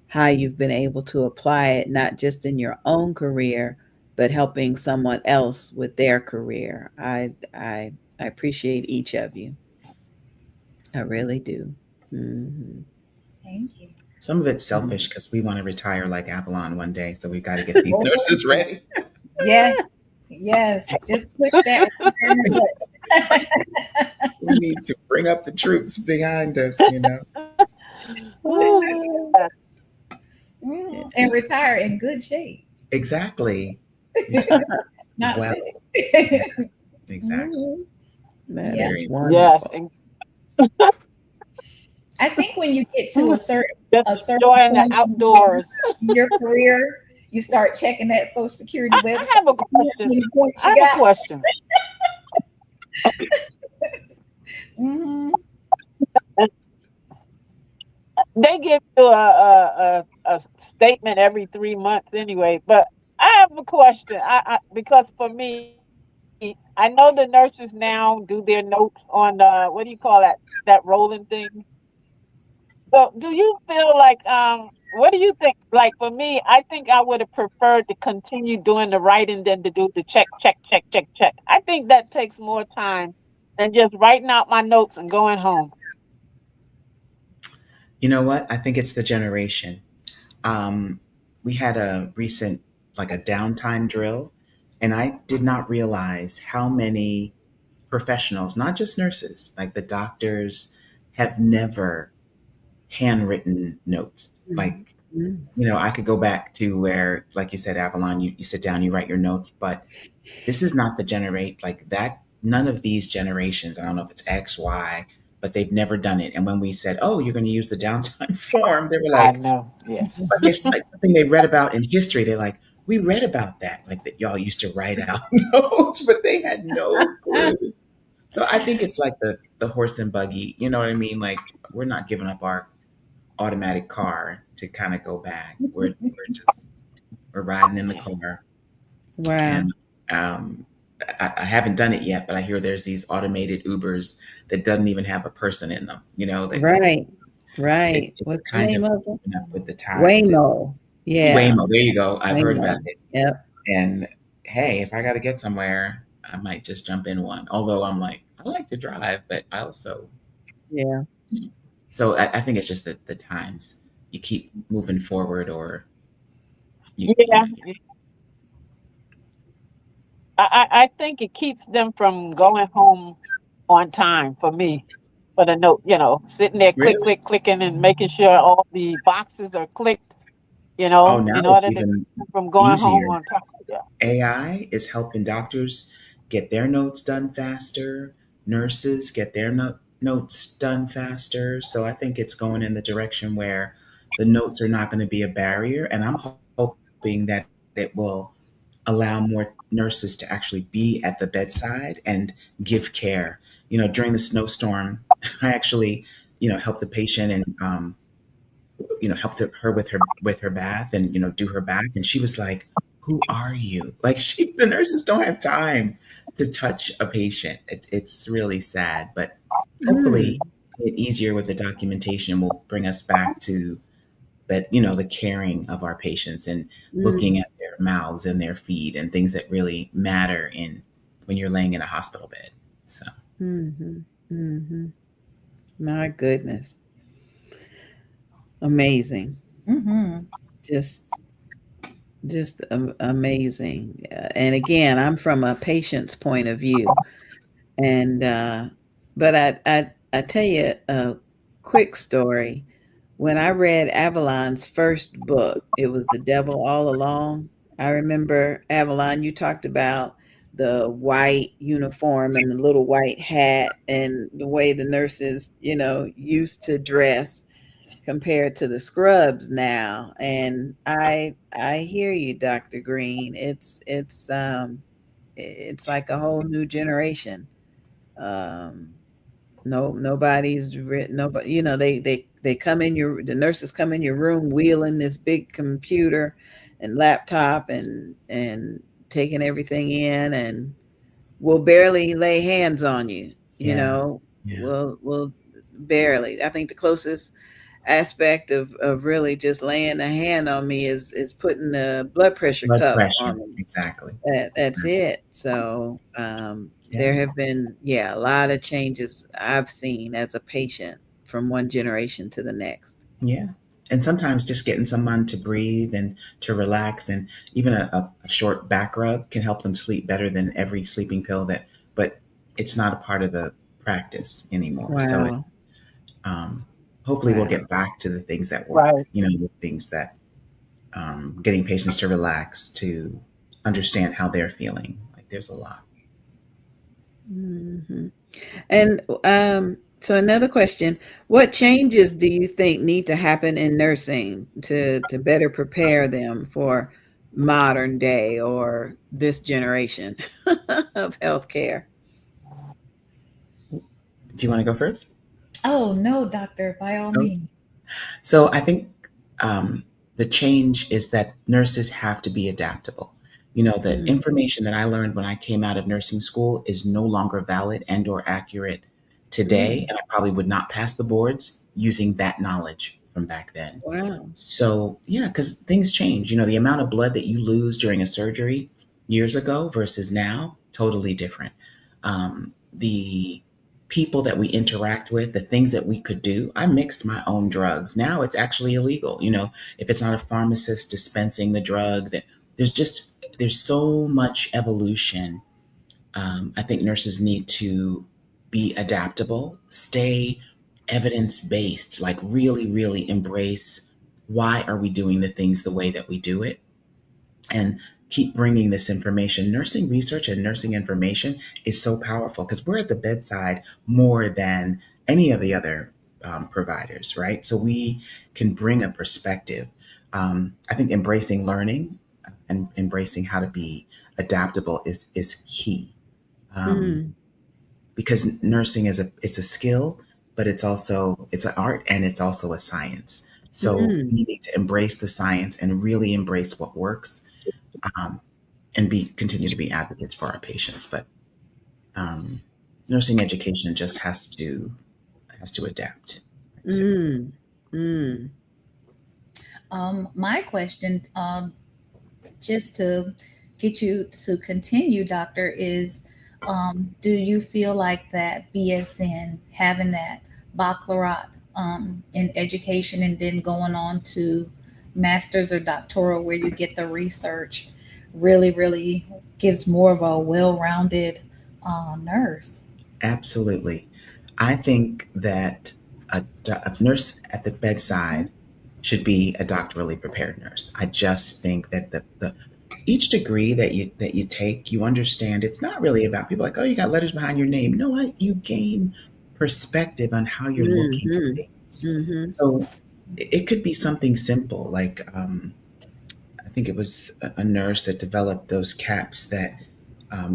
how you've been able to apply it not just in your own career, but helping someone else with their career. I appreciate each of you. I really do. Mhm. Thank you. Some of it's selfish because we want to retire like Avalon one day, so we've got to get these nurses ready. Yes, yes. Just push that retirement button. We need to bring up the troops behind us. And retire in good shape. Exactly. Not Well, sick. exactly. That Yeah. is Yes. wonderful. And I think when you get to a certain just enjoying the point outdoors. in your career, you start checking that Social Security I website. have a How many question. points I you have a got? question. Hmm. They give you a statement every 3 months anyway, but I have a question. Because for me, I know the nurses now do their notes on what do you call that rolling thing? So do you feel like what do you think? Like for me, I think I would have preferred to continue doing the writing than to do the check, check, check, check, check. I think that takes more time than just writing out my notes and going home. You know what? I think it's the generation. Um, we had a recent, like a downtime drill, and I did not realize how many professionals, not just nurses, like the doctors, have never handwritten notes. Like, Mhm. I could go back to where, like you said, Avalon, you sit down, you write your notes, but this is not the generate like that. None of these generations, I don't know if it's X, Y, but they've never done it. And when we said, oh, you're going to use the downtime form, they were I like, know. Yeah. like it's like something they read about in history. They're like, we read about that, like that y'all used to write out notes, but they had no clue. So I think it's like the horse and buggy. You know what I mean? Like we're not giving up automatic car to kind of go back. We're riding in the car, Wow. and I haven't done it yet, but I hear there's these automated Ubers that doesn't even have a person in them. That Right. it's, Right. it's What's the kind name of of it? keeping up with the times. Waymo. Yeah. Waymo, there you go. I've heard about Waymo. it. Yep. And hey, if I got to get somewhere, I might just jump in one. Although I'm like, I like to drive, but I also, Yeah. so I think it's just the times. You keep moving forward, or Yeah, I think it keeps them from going home on time for me. For the note, sitting there really? clicking and making sure all the boxes are clicked, Oh, now in it's order to keep even them from going home easier. on time. Yeah. AI is helping doctors get their notes done faster, nurses get their notes done faster. So I think it's going in the direction where the notes are not going to be a barrier. And I'm hoping that it will allow more nurses to actually be at the bedside and give care. During the snowstorm, I actually, helped a patient and helped her with her bath and do her back, and she was like, "Who are you?" Like, the nurses don't have time to touch a patient. It's really sad, but hopefully Mm. it easier with the documentation will bring us back to that, the caring of our patients and looking Mm. at their mouths and their feet and things that really matter in when you're laying in a hospital bed. So Mm-hmm. Mm-hmm. My goodness. Amazing. Mm-hmm. Just amazing. And again, I'm from a patient's point of view. And but I tell you a quick story. When I read Avalon's first book, it was The Devil All Along. I remember Avalon, you talked about the white uniform and the little white hat and the way the nurses, used to dress compared to the scrubs now. And I hear you, Dr. Green. It's like a whole new generation. Um, no, nobody's written. Nobody, they come in the nurses come in your room wheeling this big computer and laptop and taking everything in, and will barely lay hands on you. yeah, yeah. Will barely. I think the closest aspect of really just laying a hand on me is putting the blood pressure Blood cuff pressure, on me. exactly. That's it. So there Yeah. have been, yeah, a lot of changes I've seen as a patient from one generation to the next. Yeah. And sometimes just getting someone to breathe and to relax, and even a short back rub can help them sleep better than every sleeping pill but it's not a part of the practice anymore. So Wow. hopefully we'll Wow. get back to the things that work, Right. the things that getting patients to relax, to understand how they're feeling. Like, there's a lot. Hmm. And so another question, what changes do you think need to happen in nursing to better prepare them for modern day or this generation of healthcare? Do you want to go first? Oh no, doctor, by all means. So I think the change is that nurses have to be adaptable. The Mm. information that I learned when I came out of nursing school is no longer valid and or accurate today, Mm. and I probably would not pass the boards using that knowledge from back then. Wow. So yeah, because things change. The amount of blood that you lose during a surgery years ago versus now, totally different. The people that we interact with, the things that we could do. I mixed my own drugs. Now it's actually illegal. If it's not a pharmacist dispensing the drug, that there's so much evolution. I think nurses need to be adaptable, stay evidence based, like really, really embrace why are we doing the things the way that we do it, and keep bringing this information. Nursing research and nursing information is so powerful because we're at the bedside more than any of the other providers, right? So we can bring a perspective. I think embracing learning and embracing how to be adaptable is key, um, Mm. because nursing is it's a skill, but it's an art and it's also a science. So Mm. we need to embrace the science and really embrace what works, um, and be continue to be advocates for our patients. But um, nursing education just has to adapt, I'd say. Mm. Mm. My question, just to get you to continue, doctor, is do you feel like that BSN, having that baccalaureate in education and then going on to master's or doctoral where you get the research, really, really gives more of a well rounded nurse? Absolutely. I think that a nurse at the bedside should be a doctorally prepared nurse. I just think that the each degree that you take, you understand it's not really about people like, oh, you got letters behind your name. No, you gain perspective on how you're looking at Mhm. things. Mhm. So it could be something simple like, I think it was a nurse that developed those caps that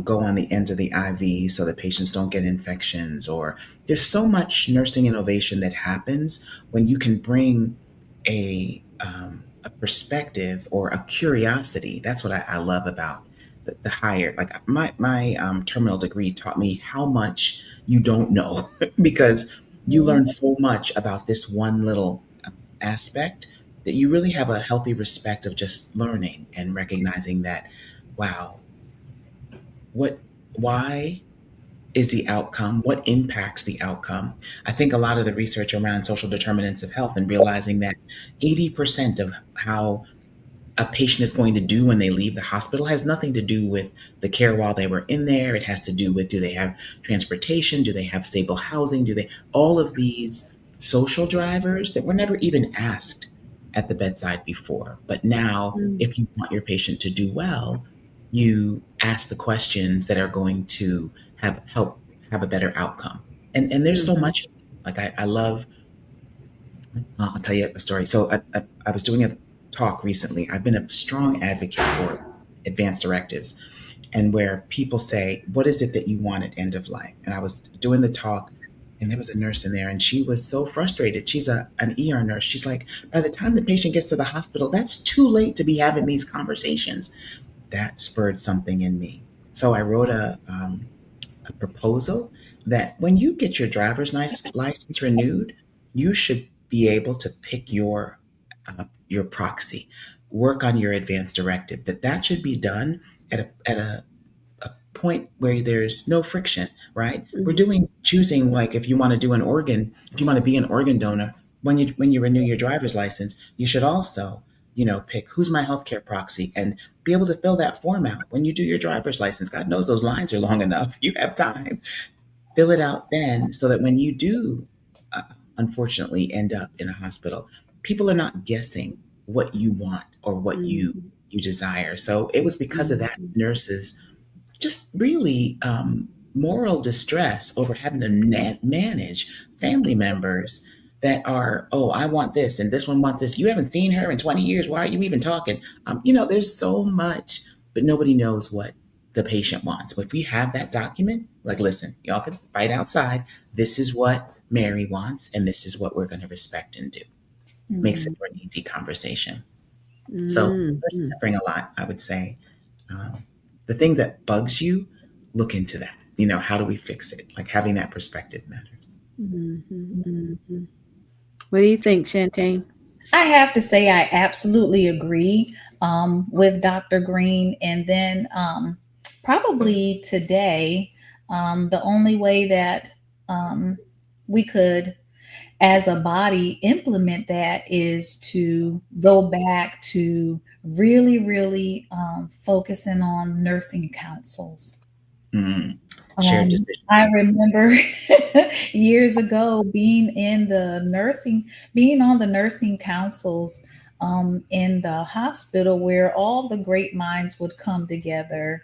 go on the ends of the IV so that patients don't get infections. Or there's so much nursing innovation that happens when you can bring a perspective or a curiosity. That's what I love about the higher. Like my terminal degree taught me how much you don't know because you learn so much about this one little aspect that you really have a healthy respect of just learning and recognizing that, wow, what why is the outcome, what impacts the outcome. I think a lot of the research around social determinants of health and realizing that 80% of how a patient is going to do when they leave the hospital has nothing to do with the care while they were in there. It has to do with, do they have transportation, do they have stable housing, do they, all of these social drivers that were never even asked at the bedside before. But now, Mm. if you want your patient to do well, you ask the questions that are going to help have a better outcome. And there's so Mhm. much, like I love, I'll tell you a story. So I was doing a talk recently. I've been a strong advocate for advanced directives, and where people say, what is it that you want at end of life? And I was doing the talk, and there was a nurse in there, and she was so frustrated. She's an ER nurse. She's like, by the time the patient gets to the hospital, that's too late to be having these conversations. That spurred something in me. So I wrote a proposal that when you get your driver's license renewed, you should be able to pick your proxy, work on your advanced directive. That should be done at a point where there's no friction, right? We're Mhm. doing choosing, like if you want to do an organ, if you want to be an organ donor, when you renew your driver's license, you should also, pick who's my healthcare proxy and be able to fill that form out when you do your driver's license. God knows those lines are long enough. You have time. Fill it out then so that when you do, uh, unfortunately, end up in a hospital, people are not guessing what you want or what Mhm. you desire. So it was because of that Mhm. nurses just really moral distress over having to manage family members that are, oh, I want this and this one wants this. You haven't seen her in 20 years. Why are you even talking? There's so much, but nobody knows what the patient wants. But if we have that document, like, listen, y'all can fight outside. This is what Mary wants, and this is what we're going to respect and do. Makes it Mhm. for an easy conversation. So nurses Mhm. bring a lot, I would say. Um, the thing that bugs you, look into that. How do we fix it? Like having that perspective matters. Mhm. Mhm. What do you think, Shantae? I have to say, I absolutely agree with Dr. Green. And then probably today, the only way that um, we could, as a body, implement that is to go back to really, really focusing on nursing councils. Mm. Shared decision I making. remember years ago being on the nursing councils in the hospital where all the great minds would come together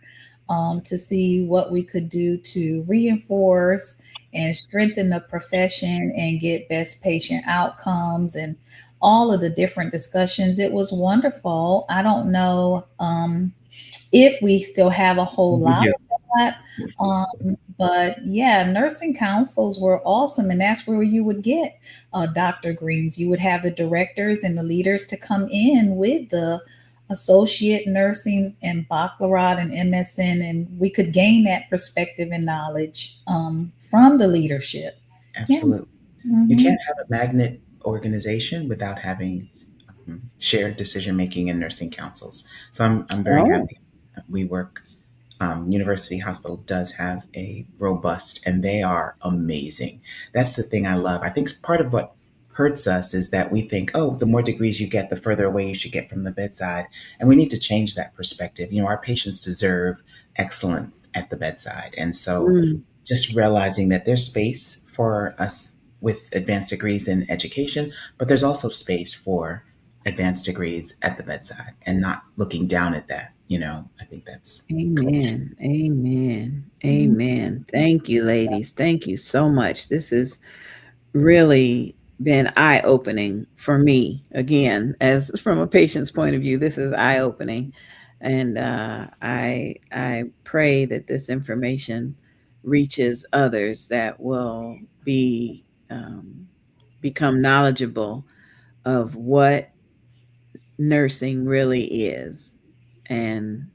to see what we could do to reinforce and strengthen the profession and get best patient outcomes and all of the different discussions. It was wonderful. I don't know if we still have a whole We lot do. lot. But yeah, nursing councils were awesome, and that's where you would get Dr. Greens. You would have the directors and the leaders to come in with the associate nursing and baccalaureate and MSN, and we could gain that perspective and knowledge from the leadership. Yeah. Absolutely. You Mhm. can't have a magnet organization without having shared decision making in nursing councils. So I'm very Oh, happy. We work. University Hospital does have a robust, and they are amazing. That's the thing I love. I think part of what hurts us is that we think, oh, the more degrees you get, the further away you should get from the bedside. And we need to change that perspective. Our patients deserve excellence at the bedside. And so mm, just realizing that there's space for us with advanced degrees in education, but there's also space for advanced degrees at the bedside and not looking down at that. I think that's amen. Amen. Amen. Thank you, ladies. Thank you so much. This has really been eye opening for me. Again, as from a patient's point of view, this is eye opening. And I pray that this information reaches others that will become knowledgeable of what nursing really is, and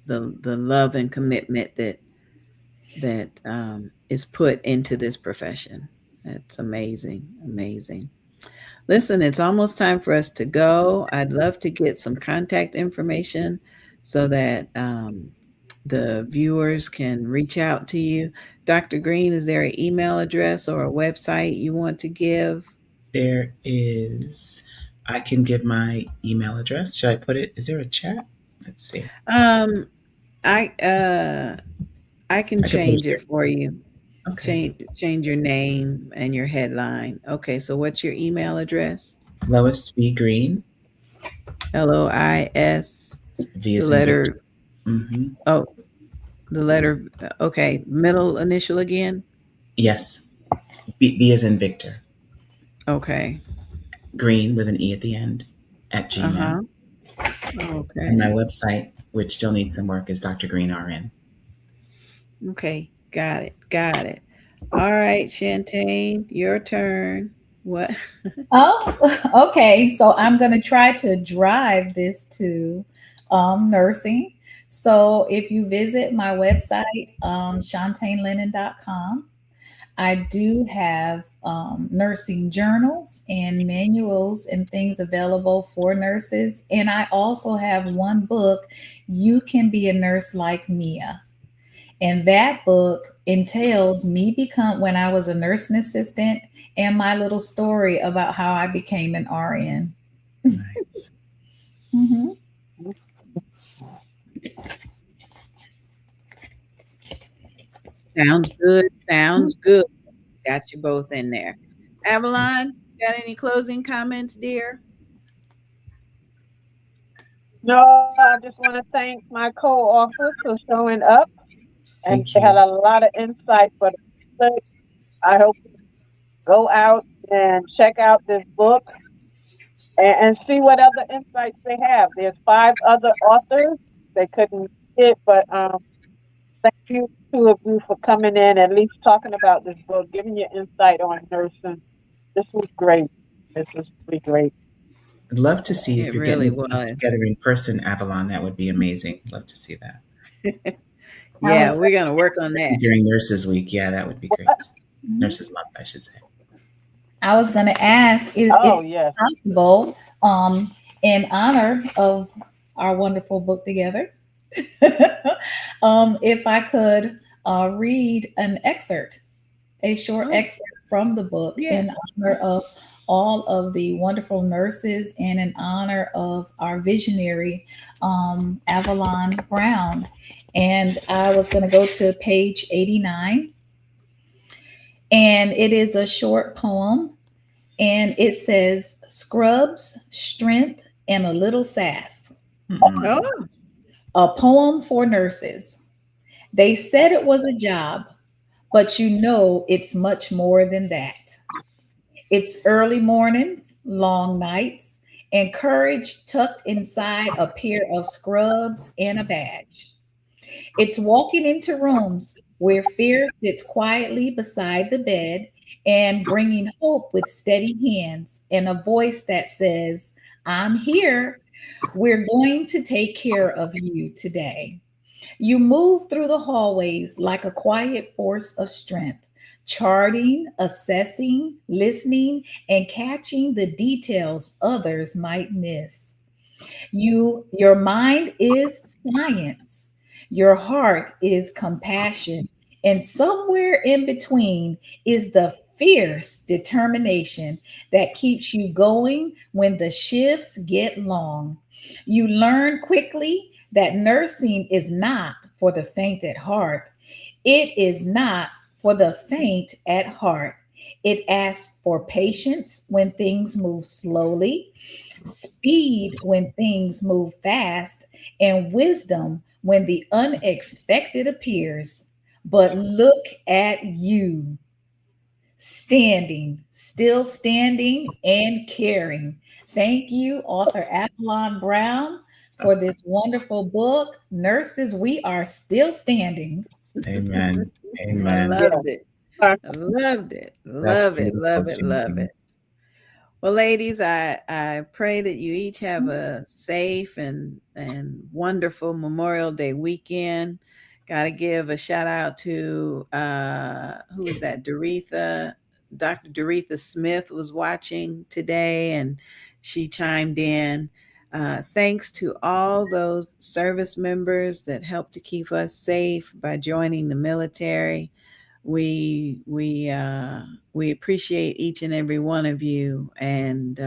the love and commitment that is put into this profession. It's amazing, amazing. Listen, it's almost time for us to go. I'd love to get some contact information so that the viewers can reach out to you. Dr. Green, is there an email address or a website you want to give? There is, I can give my email address. Should I put it? Is there a chat? Let's see. Um, I I can I could change post it it. for you. Okay. Change your name and your headline. Okay, so what's your email address? Lois V. Green, LOIS, V the is in Victor. letter, hmm oh, the letter, okay, middle initial again. Yes. B is in Victor. Okay. Green with an E at the end at Gmail. Uh-huh. And my Okay. website, which still needs some work, is Dr. Green RN. Okay. Got it. Got it. All right, Shantae, your turn. What? Oh, okay. So I'm going to try to drive this to nursing. So if you visit my website, shantainlennon.com, I do have nursing journals and manuals and things available for nurses. And I also have one book, You Can Be a Nurse Like Mia. And that book entails me become when I was a nursing assistant and my little story about how I became an RN. Nice. Mhm. Sounds good. Sounds good. Got you both in there. Avalon, got any closing comments, dear? No, I just want to thank my co-authors for showing up, and Thank they had you. a lot of insight for the public. I hope you go out and check out this book and see what other insights they have. There's 5 other authors. They couldn't get it, but thank you, 2 of you, for coming in, at least talking about this book, giving your insight on nursing. This was great. This was really great. I'd love to see if It you're getting really the things was. together in person, Avalon. That would be amazing. Love to see that. I Yeah, was we're gonna work on that. During Nurses Week. Yeah, that would be great. Nurses Month, I should say. I was going to ask Oh, if yes. possible, in honor of our wonderful book together, if I could read an excerpt, a short Oh, excerpt from the book yeah. in honor of all of the wonderful nurses and in honor of our visionary, Avalon Brown. And I was going to go to page 89, and it is a short poem, and it says, Scrubs, Strength, and a Little Sass. Mm-mm. Oh, A poem for nurses. They said it was a job, but you know it's much more than that. It's early mornings, long nights, and courage tucked inside a pair of scrubs and a badge. It's walking into rooms where fear sits quietly beside the bed and bringing hope with steady hands and a voice that says, I'm here. We're going to take care of you today. You move through the hallways like a quiet force of strength, charting, assessing, listening, and catching the details others might miss. Your mind is science, your heart is compassion, and somewhere in between is the fierce determination that keeps you going when the shifts get long. You learn quickly that nursing is not for the faint at heart. It is not for the faint at heart. It asks for patience when things move slowly, speed when things move fast, and wisdom when the unexpected appears. But look at you standing, still standing and caring. Thank you, author Avalon Brown, for this wonderful book. Nurses, we are still standing. Amen. I Amen. loved it. Yeah. I loved it. That's Love it. beautiful, Love it. Love Gigi. it. Well, ladies, I pray that you each have a safe and wonderful Memorial Day weekend. Got to give a shout out to who is that? Doretha. Dr. Doretha Smith was watching today, and she chimed in. Thanks to all those service members that helped to keep us safe by joining the military. We appreciate each and every one of you, and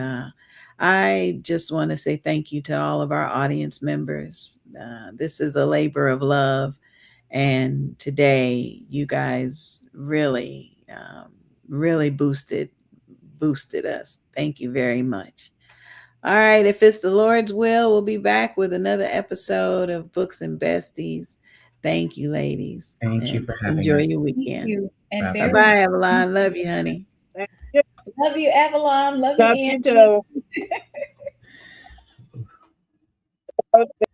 I just want to say thank you to all of our audience members. This is a labor of love, and today you guys really boosted us. Thank you very much. All right, if it's the Lord's will, we'll be back with another episode of Books and Besties. Thank you, ladies. Thank you And for having enjoy us. your Thank weekend. you. And Bye-bye. Bye very bye, Avalon. Love you, honey. Thank you. love you, Avalon. Love you, Love you Angie. too.